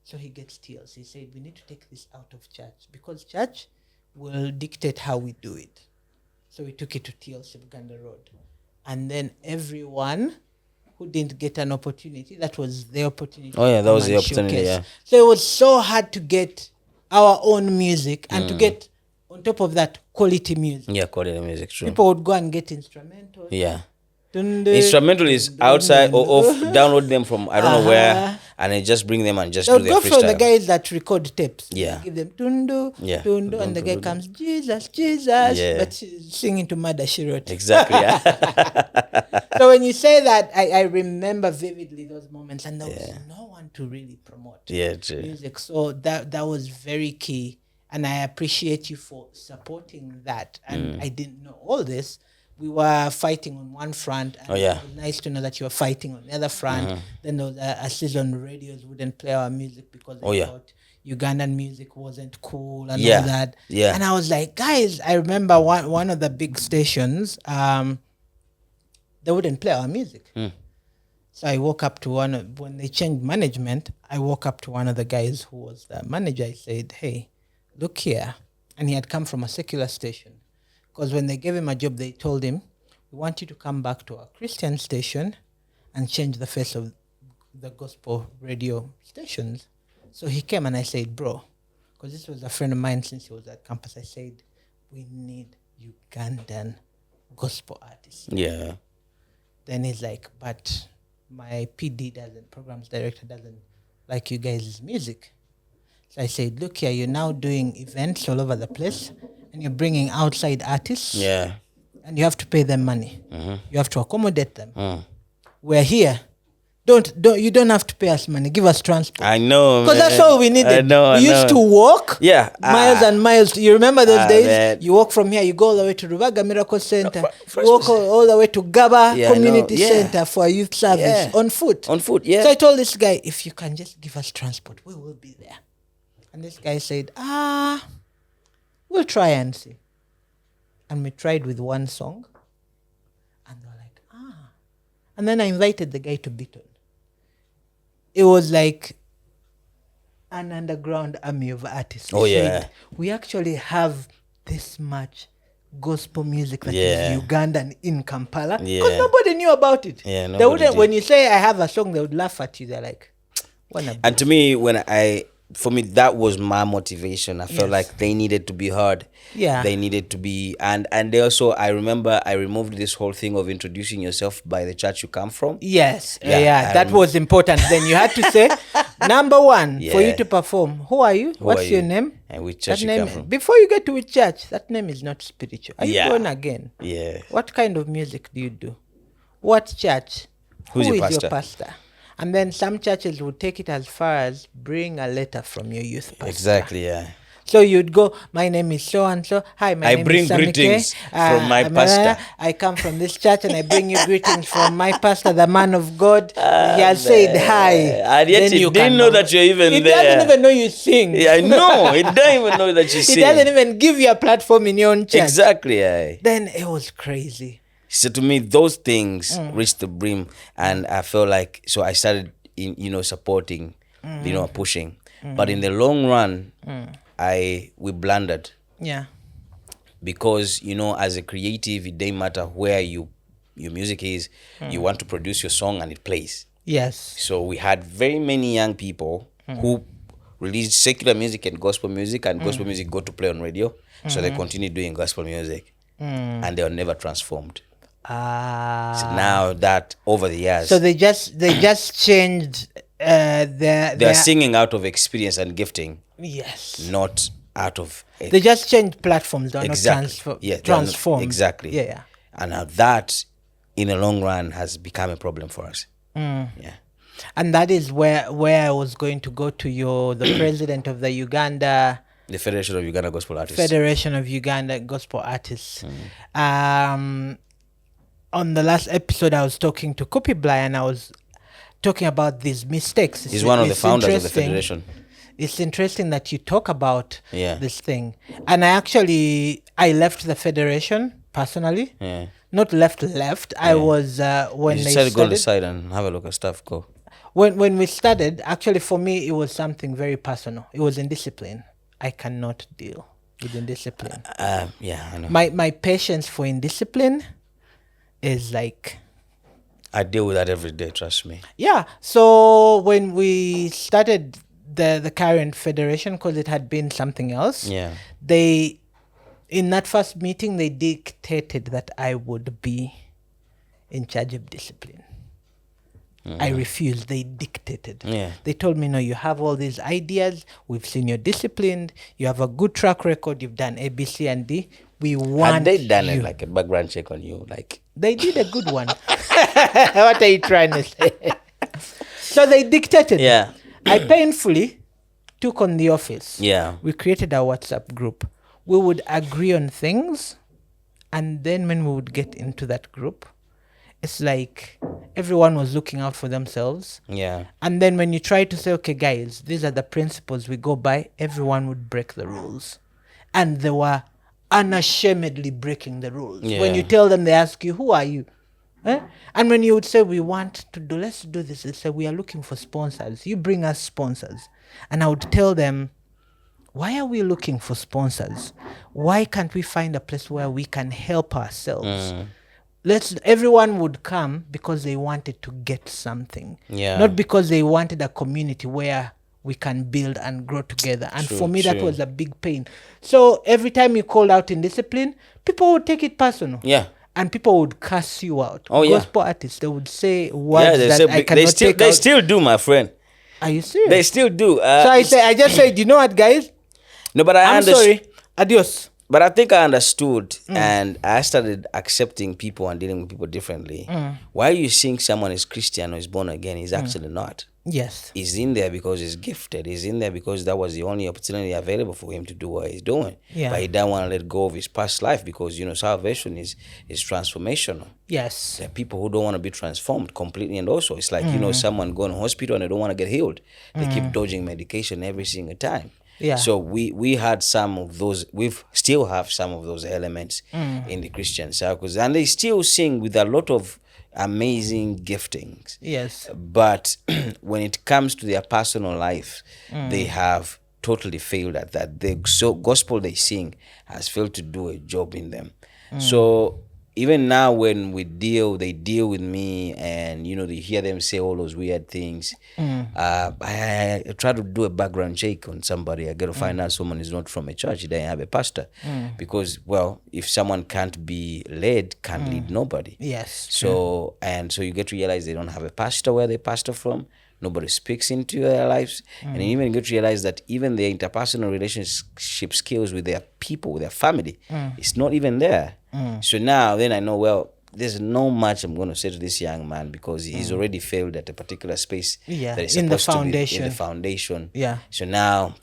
So he gets TLC. He said, we need to take this out of church because church will dictate how we do it. So we took it to TLC Uganda Road. And then everyone who didn't get an opportunity, that was their opportunity. Oh, yeah, that to was come the and opportunity, showcase. yeah. So it was so hard to get our own music and to get, on top of that, quality music. Yeah, quality music, true. People would go and get instrumentals. Yeah. Tunde, Instrumental is tunde, outside or off, tunde. download them from I don't know where, Uh-huh. and then just bring them and just They'll do their go from the freestyle. guys that record tapes. Yeah. Give them tundu, Yeah. tundu, and the guy Tundu. comes, Jesus, Jesus. Yeah. But she's singing to Mother she wrote. Exactly. Yeah. So when you say that, I remember vividly those moments, and there was no one to really promote Yeah, true. music. So that was very key, and I appreciate you for supporting that. And I didn't know all this, we were fighting on one front. And Oh, yeah. it was nice to know that you were fighting on the other front. Then there was a season radios wouldn't play our music because they thought Ugandan music wasn't cool and all that. Yeah. And I was like, guys, I remember one of the big stations, they wouldn't play our music. So I woke up to when they changed management, I woke up to one of the guys who was the manager. I said, hey, look here. And he had come from a secular station. Because when they gave him a job, they told him, we want you to come back to our Christian station and change the face of the gospel radio stations. So he came and I said, bro, because this was a friend of mine since he was at campus, I said, we need Ugandan gospel artists. Yeah. Then he's like, but my programs director doesn't like you guys' music. So I said, look here, you're now doing events all over the place and you're bringing outside artists. Yeah. And you have to pay them money. You have to accommodate them. We're here. You don't have to pay us money. Give us transport. I know, because that's all we needed. We used to walk miles and miles. You remember those days? Man. You walk from here, you go all the way to Rubaga Miracle Center. You walk all the way to Gaba Community Center for a youth service on foot. On foot, yeah. So I told this guy, if you can just give us transport, we will be there. And this guy said, we'll try and see. And we tried with one song. And they were like, And then I invited the guy to Beaton. It was like an underground army of artists. Oh, yeah. We actually have this much gospel music that is Ugandan in Kampala. Because nobody knew about it. Yeah, they wouldn't. When you say I have a song, they would laugh at you. They're like, and to me, for me, that was my motivation. I felt like they needed to be heard. Yeah. They needed to be, and they also, I remember I removed this whole thing of introducing yourself by the church you come from. Yes. That was important. Then you had to say, number one, for you to perform, who are you? What's your name? And which church you come from. Before you get to which church, that name is not spiritual. Are you born again? Yeah. What kind of music do you do? What church? Who is your pastor? And then some churches would take it as far as bring a letter from your youth pastor. Exactly, yeah. So you'd go, my name is so-and-so. Hi, my name is Sami-K. I bring greetings from my pastor. I come from this church and I bring you greetings from my pastor, the man of God. He has said hi. And yet he didn't know that you're even there. He doesn't even know you sing. Yeah, I know. He doesn't even know that you sing. He doesn't even give you a platform in your own church. Exactly, yeah. Then it was crazy. So to me, those things reached the brim. And I felt like, so I started supporting, pushing. But in the long run, we blundered. Yeah. Because, as a creative, it doesn't matter where your music is. You want to produce your song and it plays. Yes. So we had very many young people who released secular music and gospel music go to play on radio. So they continue doing gospel music. And they were never transformed. So now that over the years, so they just changed they are singing out of experience and gifting. Yes, not out of they just changed platforms. They're exactly. not transformed. Exactly. Yeah. And now that in the long run has become a problem for us. Yeah. And that is where I was going to go to the president of the Uganda. The Federation of Uganda Gospel Artists. Federation of Uganda Gospel Artists. On the last episode, I was talking to Kopi Bly and I was talking about these mistakes. He's one of the founders of the Federation. It's interesting that you talk about this thing. And I left the Federation personally. Yeah. Not left. I was when they started. Go to the side and have a look at stuff. Go. When we started, actually for me, it was something very personal. It was indiscipline. I cannot deal with indiscipline. I know. My patience for indiscipline is like... I deal with that every day, trust me. Yeah. So when we started the current federation, because it had been something else, in that first meeting, they dictated that I would be in charge of discipline. I refused. They dictated. Yeah. They told me, no, you have all these ideas. We've seen you're disciplined. You have a good track record. You've done A, B, C, and D. We want Had they done it like a background check on you? They did a good one. What are you trying to say? So they dictated. Yeah. I painfully took on the office. Yeah. We created a WhatsApp group. We would agree on things And then when we would get into that group, it's like everyone was looking out for themselves. Yeah. And then when you try to say, okay, guys, these are the principles we go by, everyone would break the rules. And they were unashamedly breaking the rules. Yeah. When you tell them, they ask you, who are you? Eh? And when you would say, let's do this, they say, we are looking for sponsors. You bring us sponsors. And I would tell them, why are we looking for sponsors? Why can't we find a place where we can help ourselves? Everyone would come because they wanted to get something. Yeah. Not because they wanted a community where we can build and grow together. And for me, that was a big pain. So every time you called out indiscipline, people would take it personal. Yeah. And people would curse you out. Oh, yeah. Gospel artists, they would say words that I cannot take out. They still do, my friend. Are you serious? They still do. So I just said, you know what, guys? No, but I'm sorry. Adios. But I think I understood, and I started accepting people and dealing with people differently. Why you think someone is Christian or is born again is actually not. Yes. He's in there because he's gifted. He's in there because that was the only opportunity available for him to do what he's doing. Yeah. But he doesn't want to let go of his past life because, salvation is transformational. Yes. There are people who don't want to be transformed completely. And also, it's like, someone going to hospital and they don't want to get healed. They keep dodging medication every single time. Yeah. So we had some of those, still have some of those elements in the Christian circles. And they still sing with a lot of amazing giftings. Yes. But when it comes to their personal life, they have totally failed at that. The gospel they sing has failed to do a job in them. So even now when they deal with me and, they hear them say all those weird things. I try to do a background check on somebody. I got to find out someone is not from a church. He doesn't have a pastor. Because, if someone can't be led, can't lead nobody. Yes. So you get to realize they don't have a pastor where they pastor from. Nobody speaks into their lives. And you even get to realize that even their interpersonal relationship skills with their people, with their family, it's not even there. So now then I know, there's no much I'm going to say to this young man because he's already failed at a particular space that is supposed to be in the foundation. Yeah. So now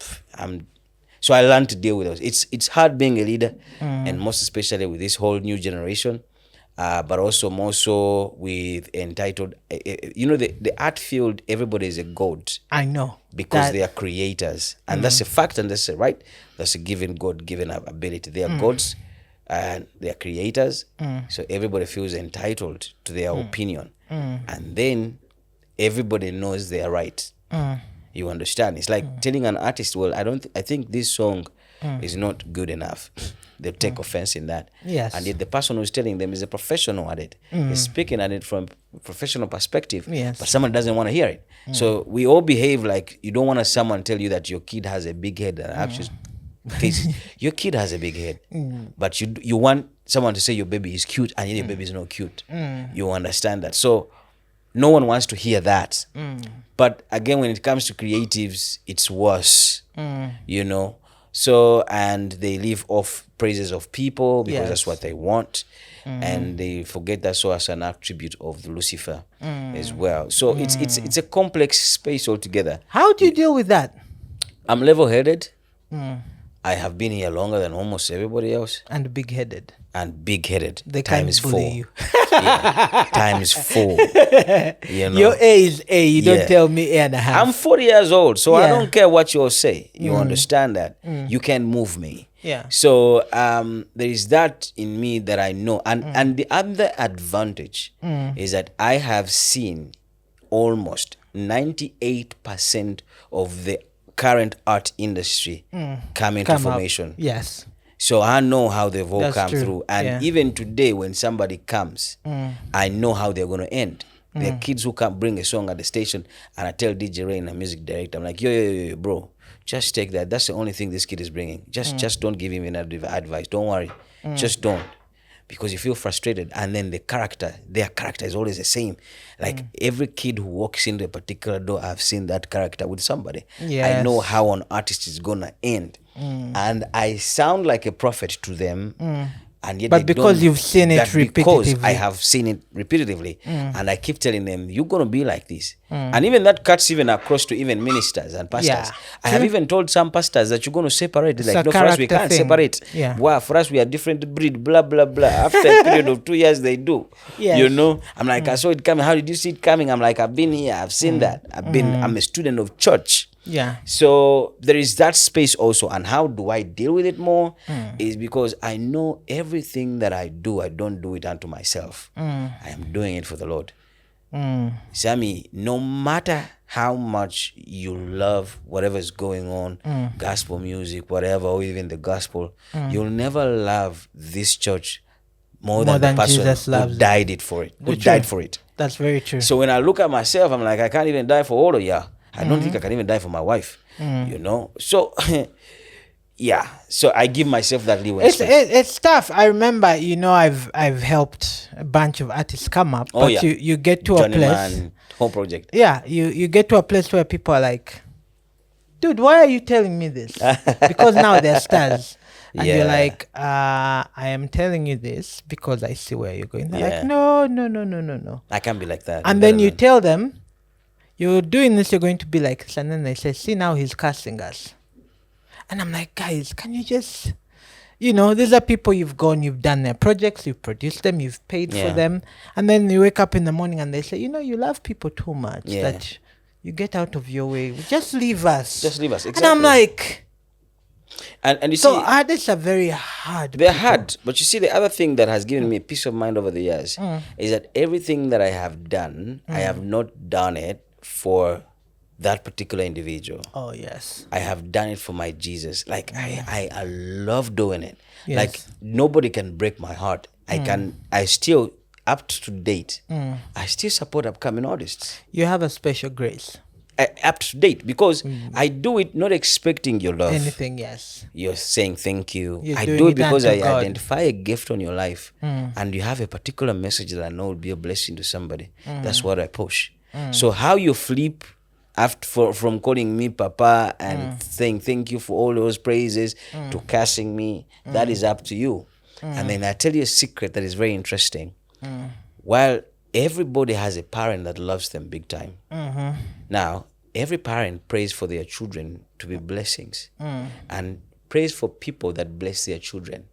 so I learned to deal with those. It's hard being a leader, and most especially with this whole new generation. But also more so with entitled, the art field, everybody is a god. I know. Because they are creators. And that's a fact, and that's that's a God-given ability. They are gods and they are creators. So everybody feels entitled to their opinion. And then everybody knows they are right. You understand? It's like telling an artist, I think this song is not good enough. They take offense in that. Yes. And yet the person who's telling them is a professional at it. He's speaking at it from a professional perspective. Yes. But someone doesn't want to hear it. So we all behave like you don't want someone tell you that your kid has a big head. And actually, your kid has a big head. But you want someone to say your baby is cute and yet your baby is not cute. You understand that. So no one wants to hear that. But again, when it comes to creatives, it's worse. So, and they live off praises of people because that's what they want. And they forget that's also an attribute of Lucifer as well. So it's a complex space altogether. How do you deal with that? I'm level-headed. I have been here longer than almost everybody else. And big-headed. They can't bully you. Times 4. Your A is A. You don't tell me A and a half. I'm 40 years old, so I don't care what you all say. You understand that? You can't move me. Yeah. So there is that in me that I know. And the other advantage is that I have seen almost 98% of the current art industry come into formation. Yes. So I know how they've all That's come true. through. And even today when somebody comes, I know how they're going to end. There are kids who can bring a song at the station and I tell DJ Ray, a music director, I'm like, yo, bro, just take that. That's the only thing this kid is bringing. Just don't give him any advice. Don't worry. Just don't. Because you feel frustrated. And then their character is always the same. Like every kid who walks into a particular door, I've seen that character with somebody. Yes. I know how an artist is going to end. And I sound like a prophet to them. And yet But they because don't- you've seen it that because I repetitively. have seen it repetitively, and I keep telling them, you're going to be like this. And even that cuts even across to even ministers and pastors. Yeah. I have True. even told some pastors that you're going to separate. It's Like, a no, for us, we character can't thing. separate. Yeah. Wow, for us, we are different breed, blah, blah, blah. After a period of 2 years, they do. Yes. You know? I'm like, I saw it coming. How did you see it coming? I'm like, I've been here. I've seen that. I'm a student of church. Yeah. So there is that space also. And how do I deal with it more? Is because I know everything that I do, I don't do it unto myself. I am doing it for the Lord. Sami, no matter how much you love whatever's going on, gospel music, whatever, or even the gospel, you'll never love this church more than the person Jesus who loves it. died it for it, who True. died for it. That's very true. So when I look at myself, I'm like, I can't even die for all of y'all. I don't think I can even die for my wife. You know? So yeah. So I give myself that leeway. It's tough. I remember, I've helped a bunch of artists come up, Oh, but yeah. you get to Johnny a place. Man, home project. Yeah, you get to a place where people are like, dude, why are you telling me this? Because now they're stars. And you're Yeah. like, I am telling you this because I see where you're going. They're Yeah. like, no. I can't be like that. And then you tell them, you're doing this, you're going to be like this. And then they say, see, now he's cursing us. And I'm like, guys, can you just, these are people you've done their projects, you've produced them, you've paid for Yeah. them. And then you wake up in the morning and they say, you love people too much Yeah. that you get out of your way. Just leave us. Just leave us. And I'm Exactly. like, And you so see, artists are very hard. they're people. hard. But you see, the other thing that has given me peace of mind over the years is that everything that I have done, I have not done it for that particular individual. Oh, yes. I have done it for my Jesus. Like I love doing it. Yes. Like nobody can break my heart. I still, up to date, I still support upcoming artists. You have a special grace. Up to date, because I do it not expecting your love. Anything, yes. You're saying thank you. You're I doing do it it because unto I God. identify a gift on your life, and you have a particular message that I know will be a blessing to somebody. That's what I push. So how you flip from calling me Papa and saying thank you for all those praises to cursing me, that is up to you. And then I tell you a secret that is very interesting. While everybody has a parent that loves them big time, now every parent prays for their children to be blessings and prays for people that bless their children.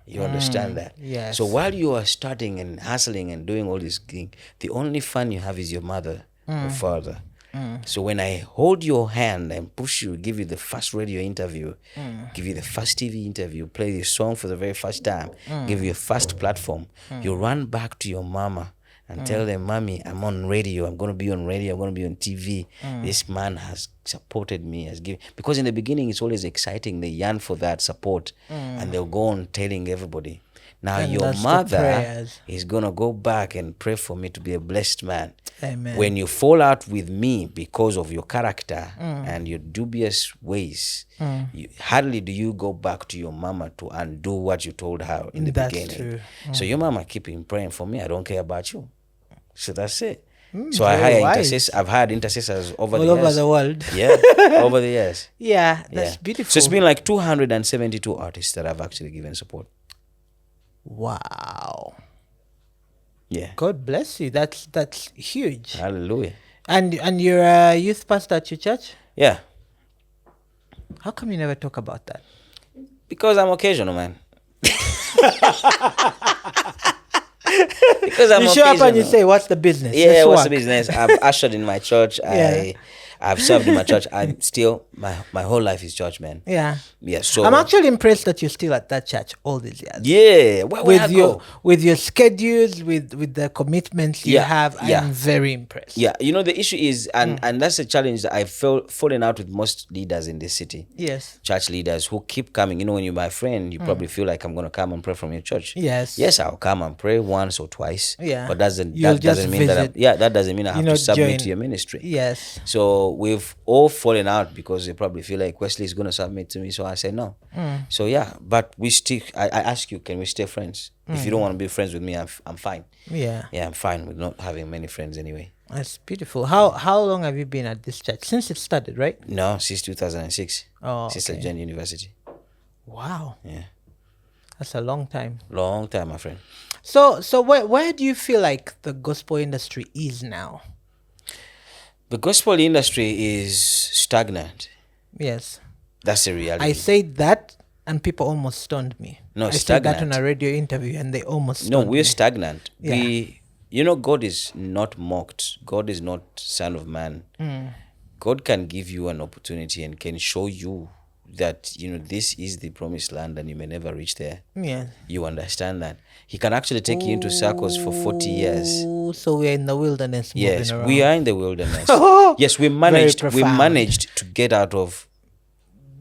You understand that? Yes. So while you are starting and hustling and doing all this thing, the only fun you have is your mother or father. So when I hold your hand and push you, give you the first radio interview, give you the first TV interview, play your song for the very first time, give you a first platform, you run back to your mama and tell them, Mommy, I'm on radio, I'm going to be on radio, I'm going to be on TV. This man has supported me, has given. Because in the beginning, it's always exciting. They yearn for that support and they'll go on telling everybody. Now, And your that's the mother prayers. is going to go back and pray for me to be a blessed man. Amen. When you fall out with me because of your character and your dubious ways, hardly do you go back to your mama to undo what you told her in the That's beginning. true. So your mama keeping praying for me. I don't care about you. So that's it. So very wise. I've hired intercessors over All the over years. the world. Yeah, over the years. Yeah, that's Yeah. beautiful. So it's been like 272 artists that I've actually given support. Wow. Yeah. God bless you. That's huge. Hallelujah. And you're a youth pastor at your church? Yeah. How come you never talk about that? Because I'm occasional, man. Because I'm You show up and you occasional. say, "What's the business?" Yeah, Let's what's the work." business? I've ushered in my church. Yeah. I've served in my church. I'm still, my whole life is church, man. Yeah. Yeah, so. I'm actually impressed that you're still at that church all these years. Yeah, where I go? With your schedules, with the commitments you Yeah, have, yeah. I'm very impressed. Yeah, the issue is, and that's a challenge that I've fallen out with most leaders in this city. Yes. Church leaders who keep coming. When you're my friend, you probably feel like I'm going to come and pray from your church. Yes. Yes, I'll come and pray once or twice. Yeah. But You'll that just doesn't mean that visit. that doesn't mean I have You to know, submit join. to your ministry. Yes. So we've all fallen out because they probably feel like Wesley is going to submit to me. So I say no. So yeah, but we still, I ask you, can we stay friends? If you don't want to be friends with me, I'm fine. Yeah. Yeah, I'm fine with not having many friends anyway. That's beautiful. How long have you been at this church? Since it started, right? No, since 2006. Oh, Since okay. I joined university. Wow. Yeah. That's a long time. Long time, my friend. So where do you feel like the gospel industry is now? The gospel industry is stagnant. Yes. That's the reality. I said that and people almost stoned me. No, I said that stagnant. on a radio interview and they almost No, stoned we're me. stagnant. Yeah. God is not mocked. God is not son of man. God can give you an opportunity and can show you that, this is the promised land and you may never reach there. Yeah. You understand that? He can actually take you into circles for 40 years. Ooh, so we're in the wilderness Yes, moving around. we are in the wilderness. Yes, we Very profound. managed to get out of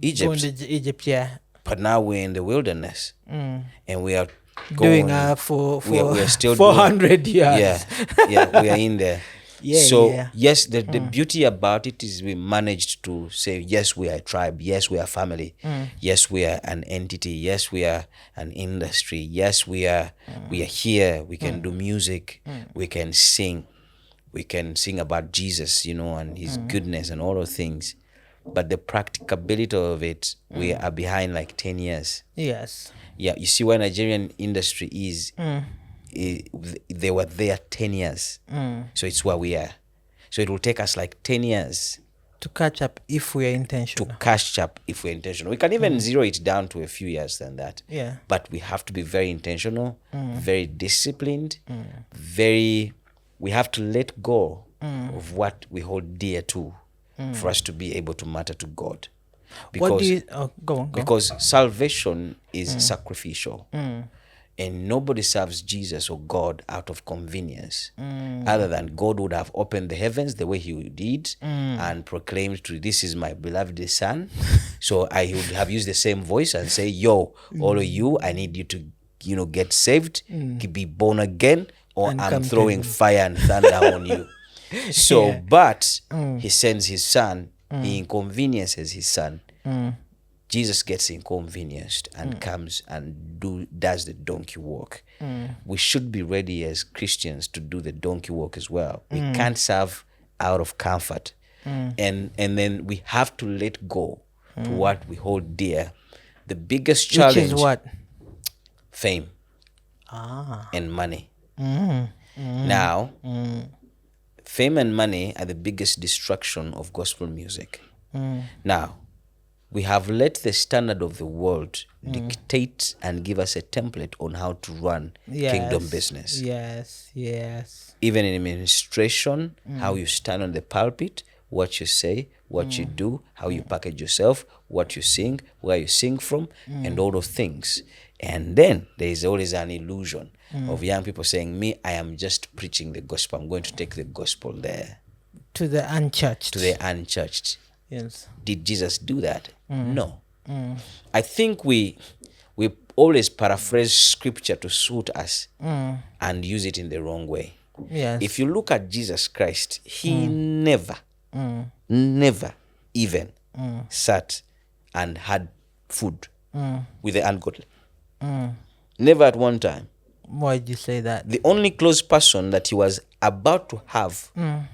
Egypt. Going to Egypt, yeah. But now we're in the wilderness. And we are Doing going, for we are still 400 years. Yeah, we are in there. Yeah. Yes, the beauty about it is we managed to say, yes, we are a tribe. Yes, we are family. Yes, we are an entity. Yes, we are an industry. Yes, we are here. We can do music. We can sing. We can sing about Jesus, and his goodness and all those things. But the practicability of it, we are behind like 10 years. Yes. Yeah, you see where Nigerian industry is. They were there 10 years. So it's where we are. So it will take us like 10 years To catch up if we are intentional. to catch up if we're intentional. We can even zero it down to a few years than that. Yeah. But we have to be very intentional, very disciplined, we have to let go of what we hold dear to for us to be able to matter to God. What do you... Oh, go on. Because salvation is sacrificial. And nobody serves Jesus or God out of convenience, other than God would have opened the heavens the way he did and proclaimed to, this is my beloved son. So I would have used the same voice and say, yo, all of you, I need you to, get saved, be born again, or And I'm come to throwing me. fire and thunder on you. So, but he sends his son, he inconveniences his son. Jesus gets inconvenienced and comes and does the donkey walk. We should be ready as Christians to do the donkey walk as well. We can't serve out of comfort. And then we have to let go to what we hold dear. The biggest challenge... Which is what? Fame and money. Now, fame and money are the biggest destruction of gospel music. Now, we have let the standard of the world dictate and give us a template on how to run kingdom business. Yes. Even in administration, how you stand on the pulpit, what you say, what you do, how you package yourself, what you sing, where you sing from, and all those things. And then there is always an illusion of young people saying, me, I am just preaching the gospel. I'm going to take the gospel there. To the unchurched. To the unchurched. Yes. Did Jesus do that? No. I think we always paraphrase scripture to suit us and use it in the wrong way. Yes. If you look at Jesus Christ, he never even sat and had food with the ungodly. Never at one time. Why did you say that? The only close person that he was about to have an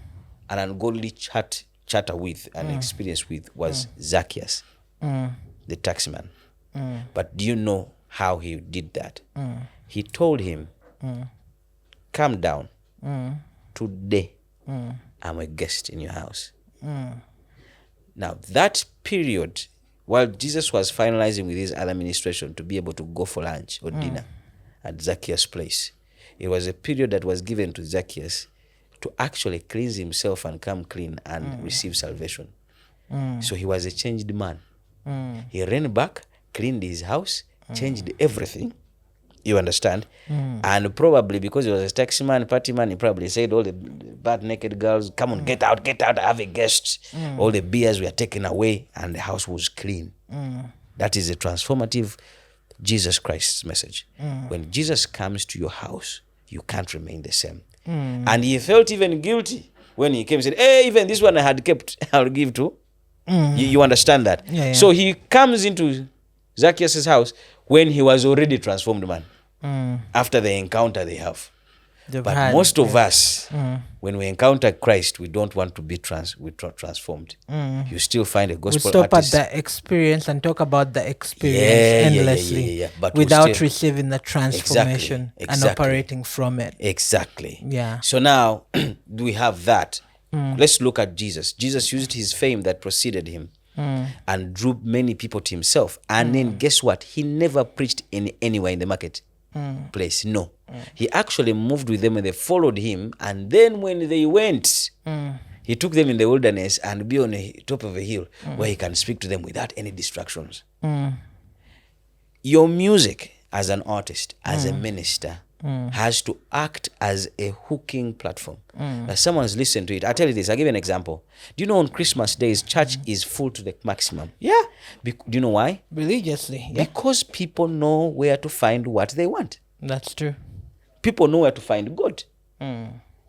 ungodly chatter with and experience with was Zacchaeus, the taxman. But do you know how he did that? He told him, come down. Today, I'm a guest in your house. Now, that period, while Jesus was finalizing with his other administration to be able to go for lunch or dinner at Zacchaeus' place, it was a period that was given to Zacchaeus to actually cleanse himself and come clean and receive salvation. So he was a changed man. He ran back, cleaned his house, changed everything. You understand? And probably because he was a taxi man, party man, he probably said all the bad naked girls, come on, get out, I have a guest. All the beers were taken away and the house was clean. That is a transformative Jesus Christ's message. When Jesus comes to your house, you can't remain the same. And he felt even guilty when he came and said, hey, even this one I had kept, I'll give to. You understand that? Yeah. So he comes into Zacchaeus' house when he was already transformed man. After the encounter they have. But most of us, when we encounter Christ, we don't want to be transformed. You still find a gospel stop artist. at the experience and talk about the experience endlessly But without receiving the transformation and Exactly. operating from it. Exactly. Yeah. So now we have that. Let's look at Jesus. Jesus used his fame that preceded him and drew many people to himself. And then guess what? He never preached anywhere in the market place. No. He actually moved with them and they followed him. And then when they went, he took them in the wilderness and be on the top of a hill where he can speak to them without any distractions. Your music as an artist, as a minister, has to act as a hooking platform. That someone's listened to it. I'll tell you this. I'll give you an example. Do you know on Christmas days, church is full to the maximum? Yeah. Do you know why? Religiously. Yeah. Because people know where to find what they want. That's true. People know where to find God.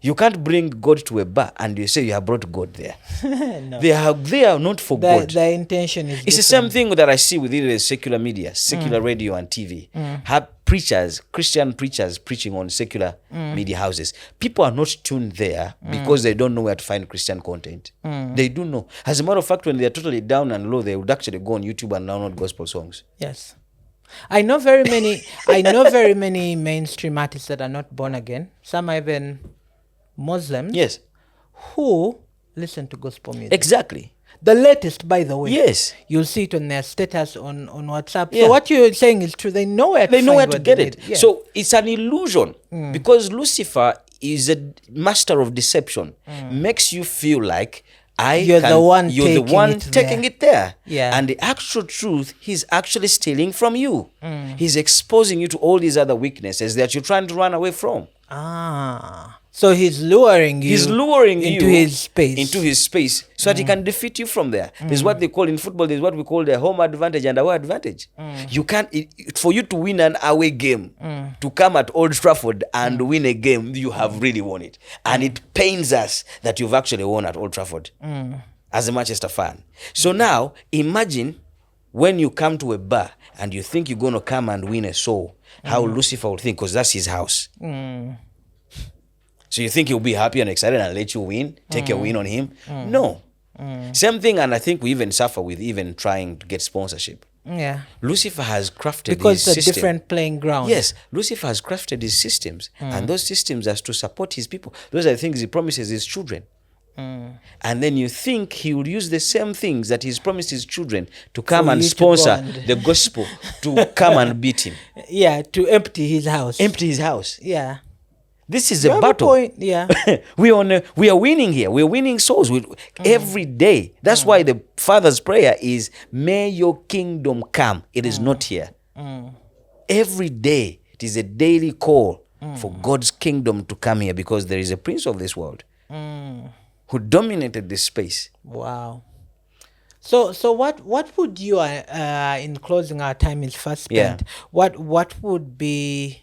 You can't bring God to a bar and you say you have brought God there. No. They are not for God. The intention is It's the same thing that I see with the secular media, secular radio and TV. Have preachers, Christian preachers preaching on secular media houses. People are not tuned there because they don't know where to find Christian content. They do know. As a matter of fact, when they are totally down and low, they would actually go on YouTube and download gospel songs. Yes. I know very many mainstream artists that are not born again. Some are even Muslims. Yes. Who listen to gospel music. Exactly. The latest, by the way. Yes. You'll see it on their status on WhatsApp. Yeah. So what you're saying is true. They know where to get it. Yeah. So it's an illusion because Lucifer is a master of deception. Makes you feel like you're the one taking it there. Yeah. And the actual truth, he's actually stealing from you. He's exposing you to all these other weaknesses that you're trying to run away from. So he's luring you into his space so that he can defeat you from there. There's what they call in football, there's what we call the home advantage and away advantage. You can't, for you to win an away game, to come at Old Trafford and win a game, you have really won it. And it pains us that you've actually won at Old Trafford as a Manchester fan. So now, imagine when you come to a bar and you think you're going to come and win a soul, how Lucifer would think, because that's his house. So you think he'll be happy and excited and let you win, take your win on him? No. Same thing, and I think we even suffer with even trying to get sponsorship. Yeah. Lucifer has crafted because his it's a system. different playing ground. Yes, Lucifer has crafted his systems, and those systems are to support his people. Those are the things he promises his children. And then you think he will use the same things that he's promised his children to come and sponsor the gospel to come and beat him. Yeah, to empty his house. Yeah. This is a battle. Point. Yeah. we are winning here. We're winning souls every day. That's why the Father's prayer is, may your kingdom come. It is not here. Every day, it is a daily call for God's kingdom to come here, because there is a prince of this world who dominated this space. Wow. So what would you, in closing, our time is fast spent, what would be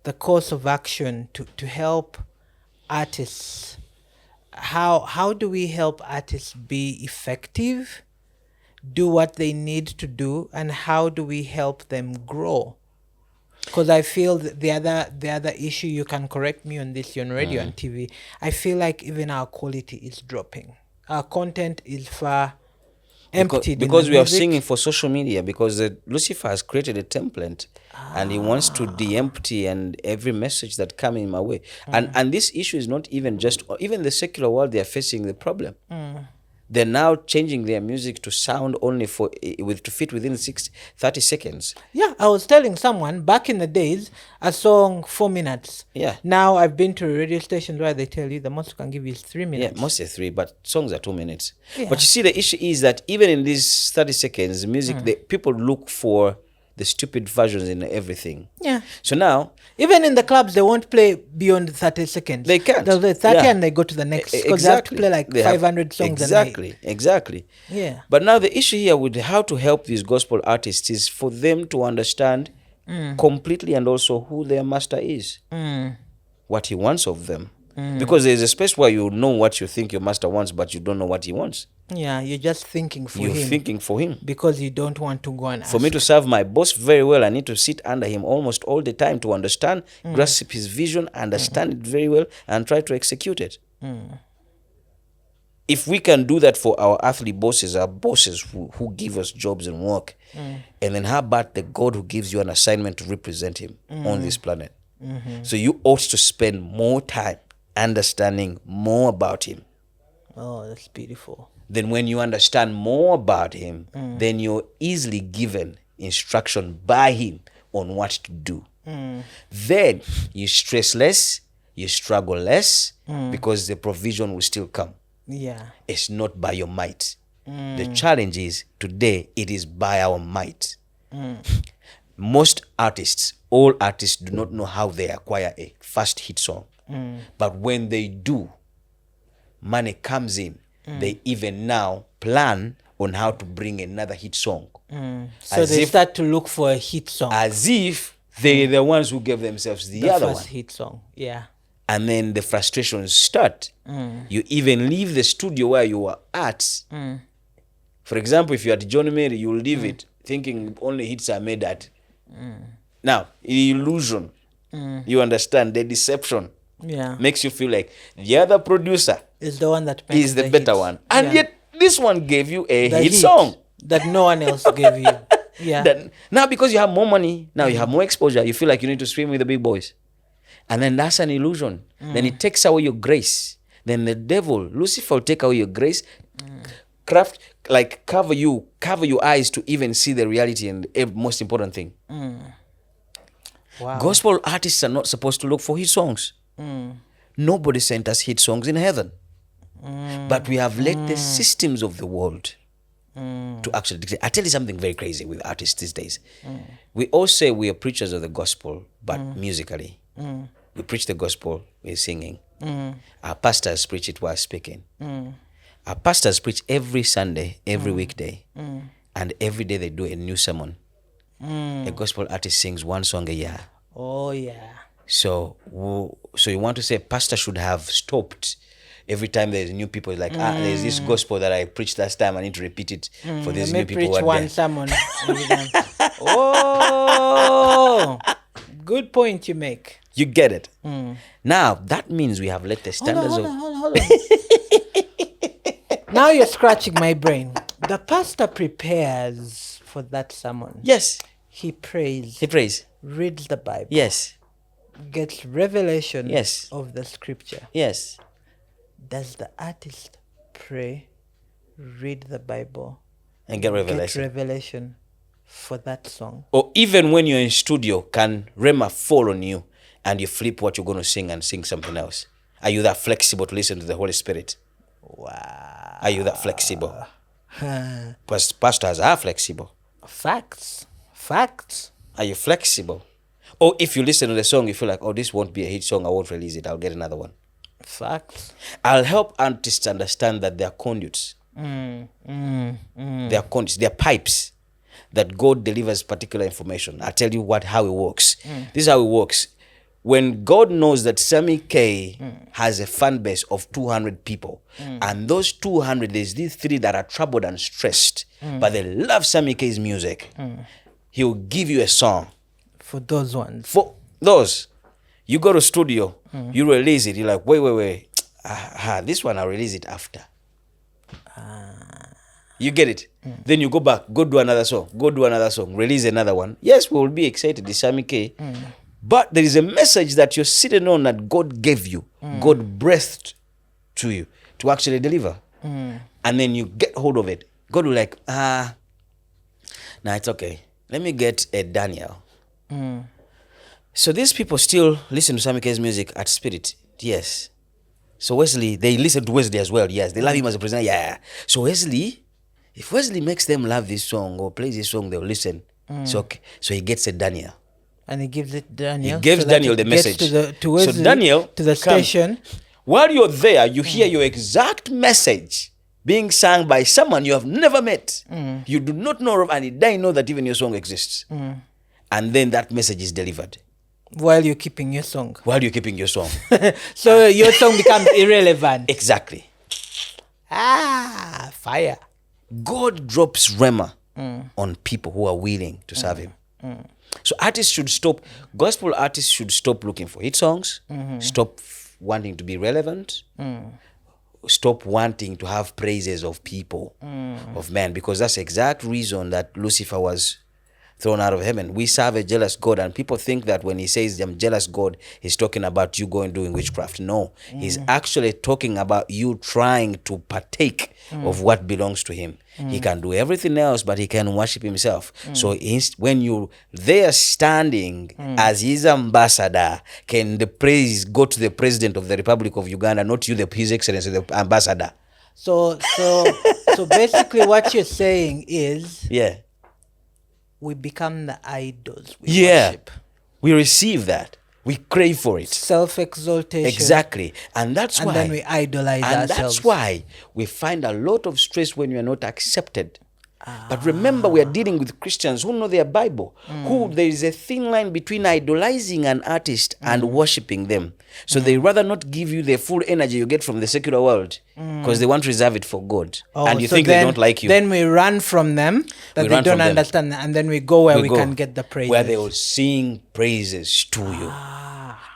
the course of action to help artists? How do we help artists be effective, do what they need to do, and how do we help them grow? Because I feel that the other issue, you can correct me on this, you're on radio and TV, I feel like even our quality is dropping. Our content is far emptied. Because we are singing for social media, because Lucifer has created a template and he wants to de-empty and every message that comes in my way. And this issue is not even even the secular world, they are facing the problem. They're now changing their music to sound only to fit within 30 seconds. Yeah, I was telling someone back in the days, a song 4 minutes. Yeah. Now I've been to radio stations where they tell you the most you can give you is 3 minutes. Yeah, mostly 3, but songs are 2 minutes. Yeah. But you see, the issue is that even in these 30 seconds, music, people look for the stupid versions in everything. Yeah. So now, even in the clubs, they won't play beyond 30 seconds. They can't. They'll play 30 and they go to the next. Because they have to play like 500 songs a night. Exactly. Yeah. But now the issue here with how to help these gospel artists is for them to understand completely and also who their master is. What he wants of them. Because there's a space where you know what you think your master wants, but you don't know what he wants. Yeah, you're just thinking for You're him. thinking for him. Because you don't want to go and For me to serve my boss very well, I need to sit under him almost all the time to understand, grasp his vision, understand it very well, and try to execute it. If we can do that for our earthly bosses, our bosses who give us jobs and work, and then how about the God who gives you an assignment to represent him on this planet? So you ought to spend more time understanding more about him. Oh, that's beautiful. Then when you understand more about him, then you're easily given instruction by him on what to do. Then you stress less, you struggle less, because the provision will still come. Yeah. It's not by your might. The challenge is today it is by our might. Most artists, all artists do not know how they acquire a first hit song. But when they do, money comes in. They even now plan on how to bring another hit song. So they start to look for a hit song. As if they're the ones who gave themselves the other first one. hit song. Yeah. And then the frustrations start. You even leave the studio where you were at. For example, if you're at John Mary, you'll leave it thinking only hits are made at. Now, the illusion, you understand, the deception makes you feel like the other producer is the one that makes is the better hits. one. And yet, this one gave you a The hit song. that no one else gave you. Yeah. Now, because you have more money, now you have more exposure, you feel like you need to swim with the big boys. And then that's an illusion. Then it takes away your grace. Then the devil, Lucifer, will take away your grace, cover your eyes to even see the reality and the most important thing. Wow. Gospel artists are not supposed to look for hit songs. Nobody sent us hit songs in heaven. But we have let the systems of the world to actually dictate. I tell you something very crazy with artists these days. We all say we are preachers of the gospel, but musically. We preach the gospel, we're singing. Our pastors preach it while speaking. Our pastors preach every Sunday, every weekday, and every day they do a new sermon. A gospel artist sings one song a year. Oh, yeah. So you want to say pastor should have stopped every time there's new people. It's like, there's this gospel that I preached last time. I need to repeat it for these new people. Preach one sermon every time. Oh, good point you make. You get it. Now, that means we have let the standards Hold on. Now you're scratching my brain. The pastor prepares for that sermon. Yes. He prays. Reads the Bible. Yes. Gets revelation Yes. of the scripture. Yes. Does the artist pray, read the Bible, And get revelation. Get revelation for that song? Or even when you're in studio, can Rema fall on you and you flip what you're going to sing and sing something else? Are you that flexible to listen to the Holy Spirit? Wow. Are you that flexible? Pastors are flexible. Facts. Are you flexible? Or if you listen to the song, you feel like, oh, this won't be a hit song, I won't release it, I'll get another one. Facts. I'll help artists understand that they are conduits. They are conduits. They are pipes that God delivers particular information. I'll tell you how it works. This is how it works. When God knows that Sami-K has a fan base of 200 people, and those 200, there's these 3 that are troubled and stressed, but they love Sami-K's music, He'll give you a song. For those ones. For those. You go to studio, you release it, you're like, wait. This one I'll release it after. You get it? Then you go back, go do another song, release another one. Yes, we will be excited, the Sami-K. But there is a message that you're sitting on that God gave you, God breathed to you to actually deliver. And then you get hold of it. God will like, nah, it's okay. Let me get a Daniel. So these people still listen to Sami-K's music at Spirit. Yes. So Wesley, they listen to Wesley as well. Yes. They love him as a presenter. Yeah. So Wesley, if Wesley makes them love this song or plays this song, they'll listen. So okay. So he gets a Daniel. And he gives it Daniel. He gives Daniel the message. To Wesley, so Daniel, to the station. While you're there, you hear your exact message being sung by someone you have never met. You do not know of, and they know that even your song exists. And then that message is delivered. While you're keeping your song. So your song becomes irrelevant. Exactly. Fire. God drops rema on people who are willing to serve him. So artists should stop, gospel artists should stop looking for hit songs, stop wanting to be relevant, stop wanting to have praises of people, of men, because that's the exact reason that Lucifer was thrown out of heaven. We serve a jealous God, and people think that when he says I'm jealous God, he's talking about you going doing witchcraft. No, he's actually talking about you trying to partake of what belongs to him. He can do everything else, but he can worship himself. So when you there standing as his ambassador, can the praise go to the President of the Republic of Uganda, not you, His Excellency, the ambassador? So basically what you're saying is we become the idols we worship. We receive that. We crave for it. Self-exaltation. Exactly. And that's why. And then we idolize and ourselves. That's why we find a lot of stress when we are not accepted. But remember, we are dealing with Christians who know their Bible, who there is a thin line between idolizing an artist and worshiping them. So they rather not give you the full energy you get from the secular world because they want to reserve it for God. And you think they don't like you. Then we run from them, that they don't understand, and then we go where we can get the praise. Where they will sing praises to you.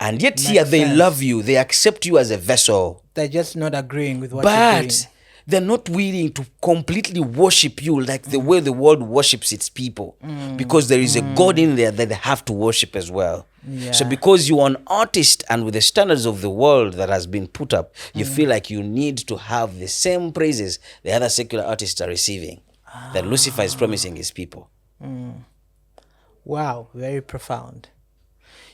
And yet here they love you, they accept you as a vessel. They're just not agreeing with what you're doing. They're not willing to completely worship you like the way the world worships its people. Because there is a God in there that they have to worship as well. So because you're an artist and with the standards of the world that has been put up, you feel like you need to have the same praises the other secular artists are receiving that Lucifer is promising his people. Wow, very profound.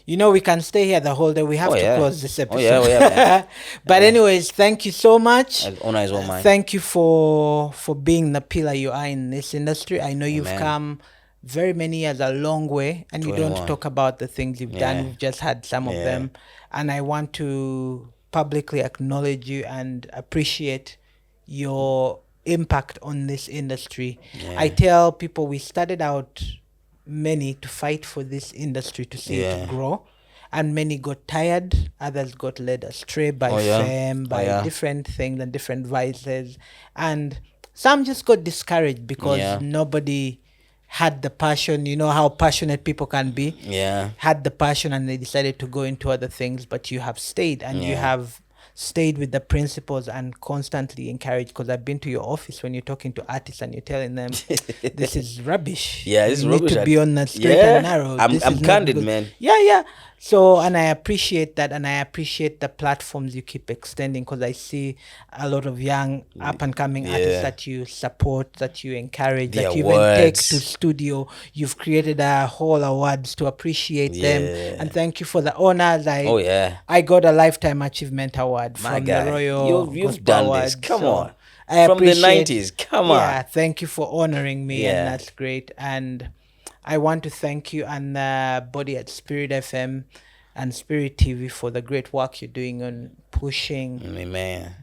You know, we can stay here the whole day. We have to close this episode. But anyways, thank you so much. Honor is all mine. Thank you for being the pillar you are in this industry. I know you've come very many years, a long way, and you don't talk about the things you've done. We've just had some of them. And I want to publicly acknowledge you and appreciate your impact on this industry. I tell people we started out many to fight for this industry to see it grow, and many got tired, others got led astray by fame, by different things and different vices, and some just got discouraged because nobody had the passion. You know how passionate people can be. Had the passion and they decided to go into other things, but you have stayed and you have stayed with the principles and constantly encouraged, because I've been to your office when you're talking to artists and you're telling them this is rubbish. This is rubbish. Need to be on the straight and narrow. I'm candid, man. So, and I appreciate that, and I appreciate the platforms you keep extending, because I see a lot of young up and coming artists that you support, that you encourage, that you even take to studio. You've created a whole awards to appreciate them, and thank you for the honors. I got a Lifetime Achievement Award from the Royal You've done Awards, this. Come on. From the 90s. Come on. Yeah, thank you for honoring me, and that's great. And I want to thank you and the body at Spirit FM and Spirit TV for the great work you're doing on pushing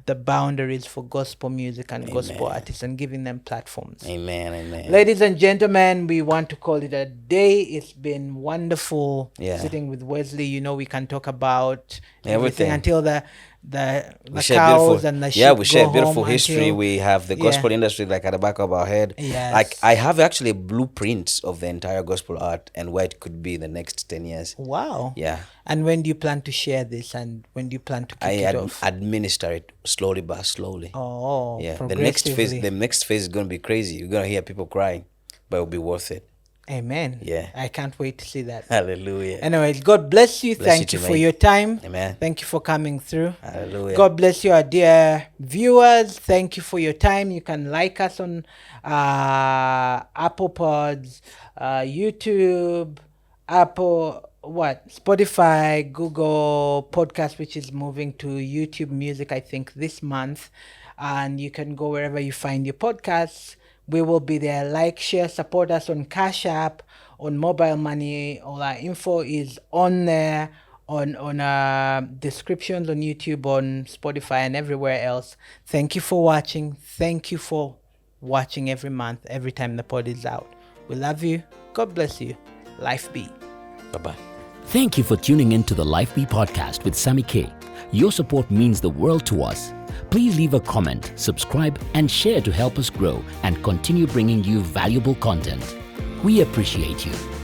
the boundaries for gospel music and gospel artists and giving them platforms. Amen. Ladies and gentlemen, we want to call it a day. It's been wonderful sitting with Wesley. You know, we can talk about everything until the cows and the sheep we share beautiful home history. We have the gospel industry like at the back of our head. Like I have actually blueprints of the entire gospel art and where it could be in the next 10 years. Wow. Yeah. And when do you plan to share this, and when do you plan to kick it off? Administer it slowly but slowly. Oh, yeah. The next phase is going to be crazy. You're going to hear people crying, but it'll be worth it. Amen. Yeah. I can't wait to see that. Hallelujah. Anyways, God bless you. Thank you for your time. Amen. Thank you for coming through. Hallelujah. God bless you, our dear viewers. Thank you for your time. You can like us on Apple Pods, YouTube, Spotify, Google Podcast, which is moving to YouTube Music, I think, this month. And you can go wherever you find your podcasts. We will be there. Like, share, support us on Cash App, on mobile money. All our info is on there, on descriptions on YouTube, on Spotify, and everywhere else. Thank you for watching. Thank you for watching every month, every time the pod is out. We love you. God bless you. Lyfe Be. Bye-bye. Thank you for tuning in to the Lyfe Be Podcast with Sami-K. Your support means the world to us. please leave a comment, subscribe, and share to help us grow and continue bringing you valuable content. We appreciate you.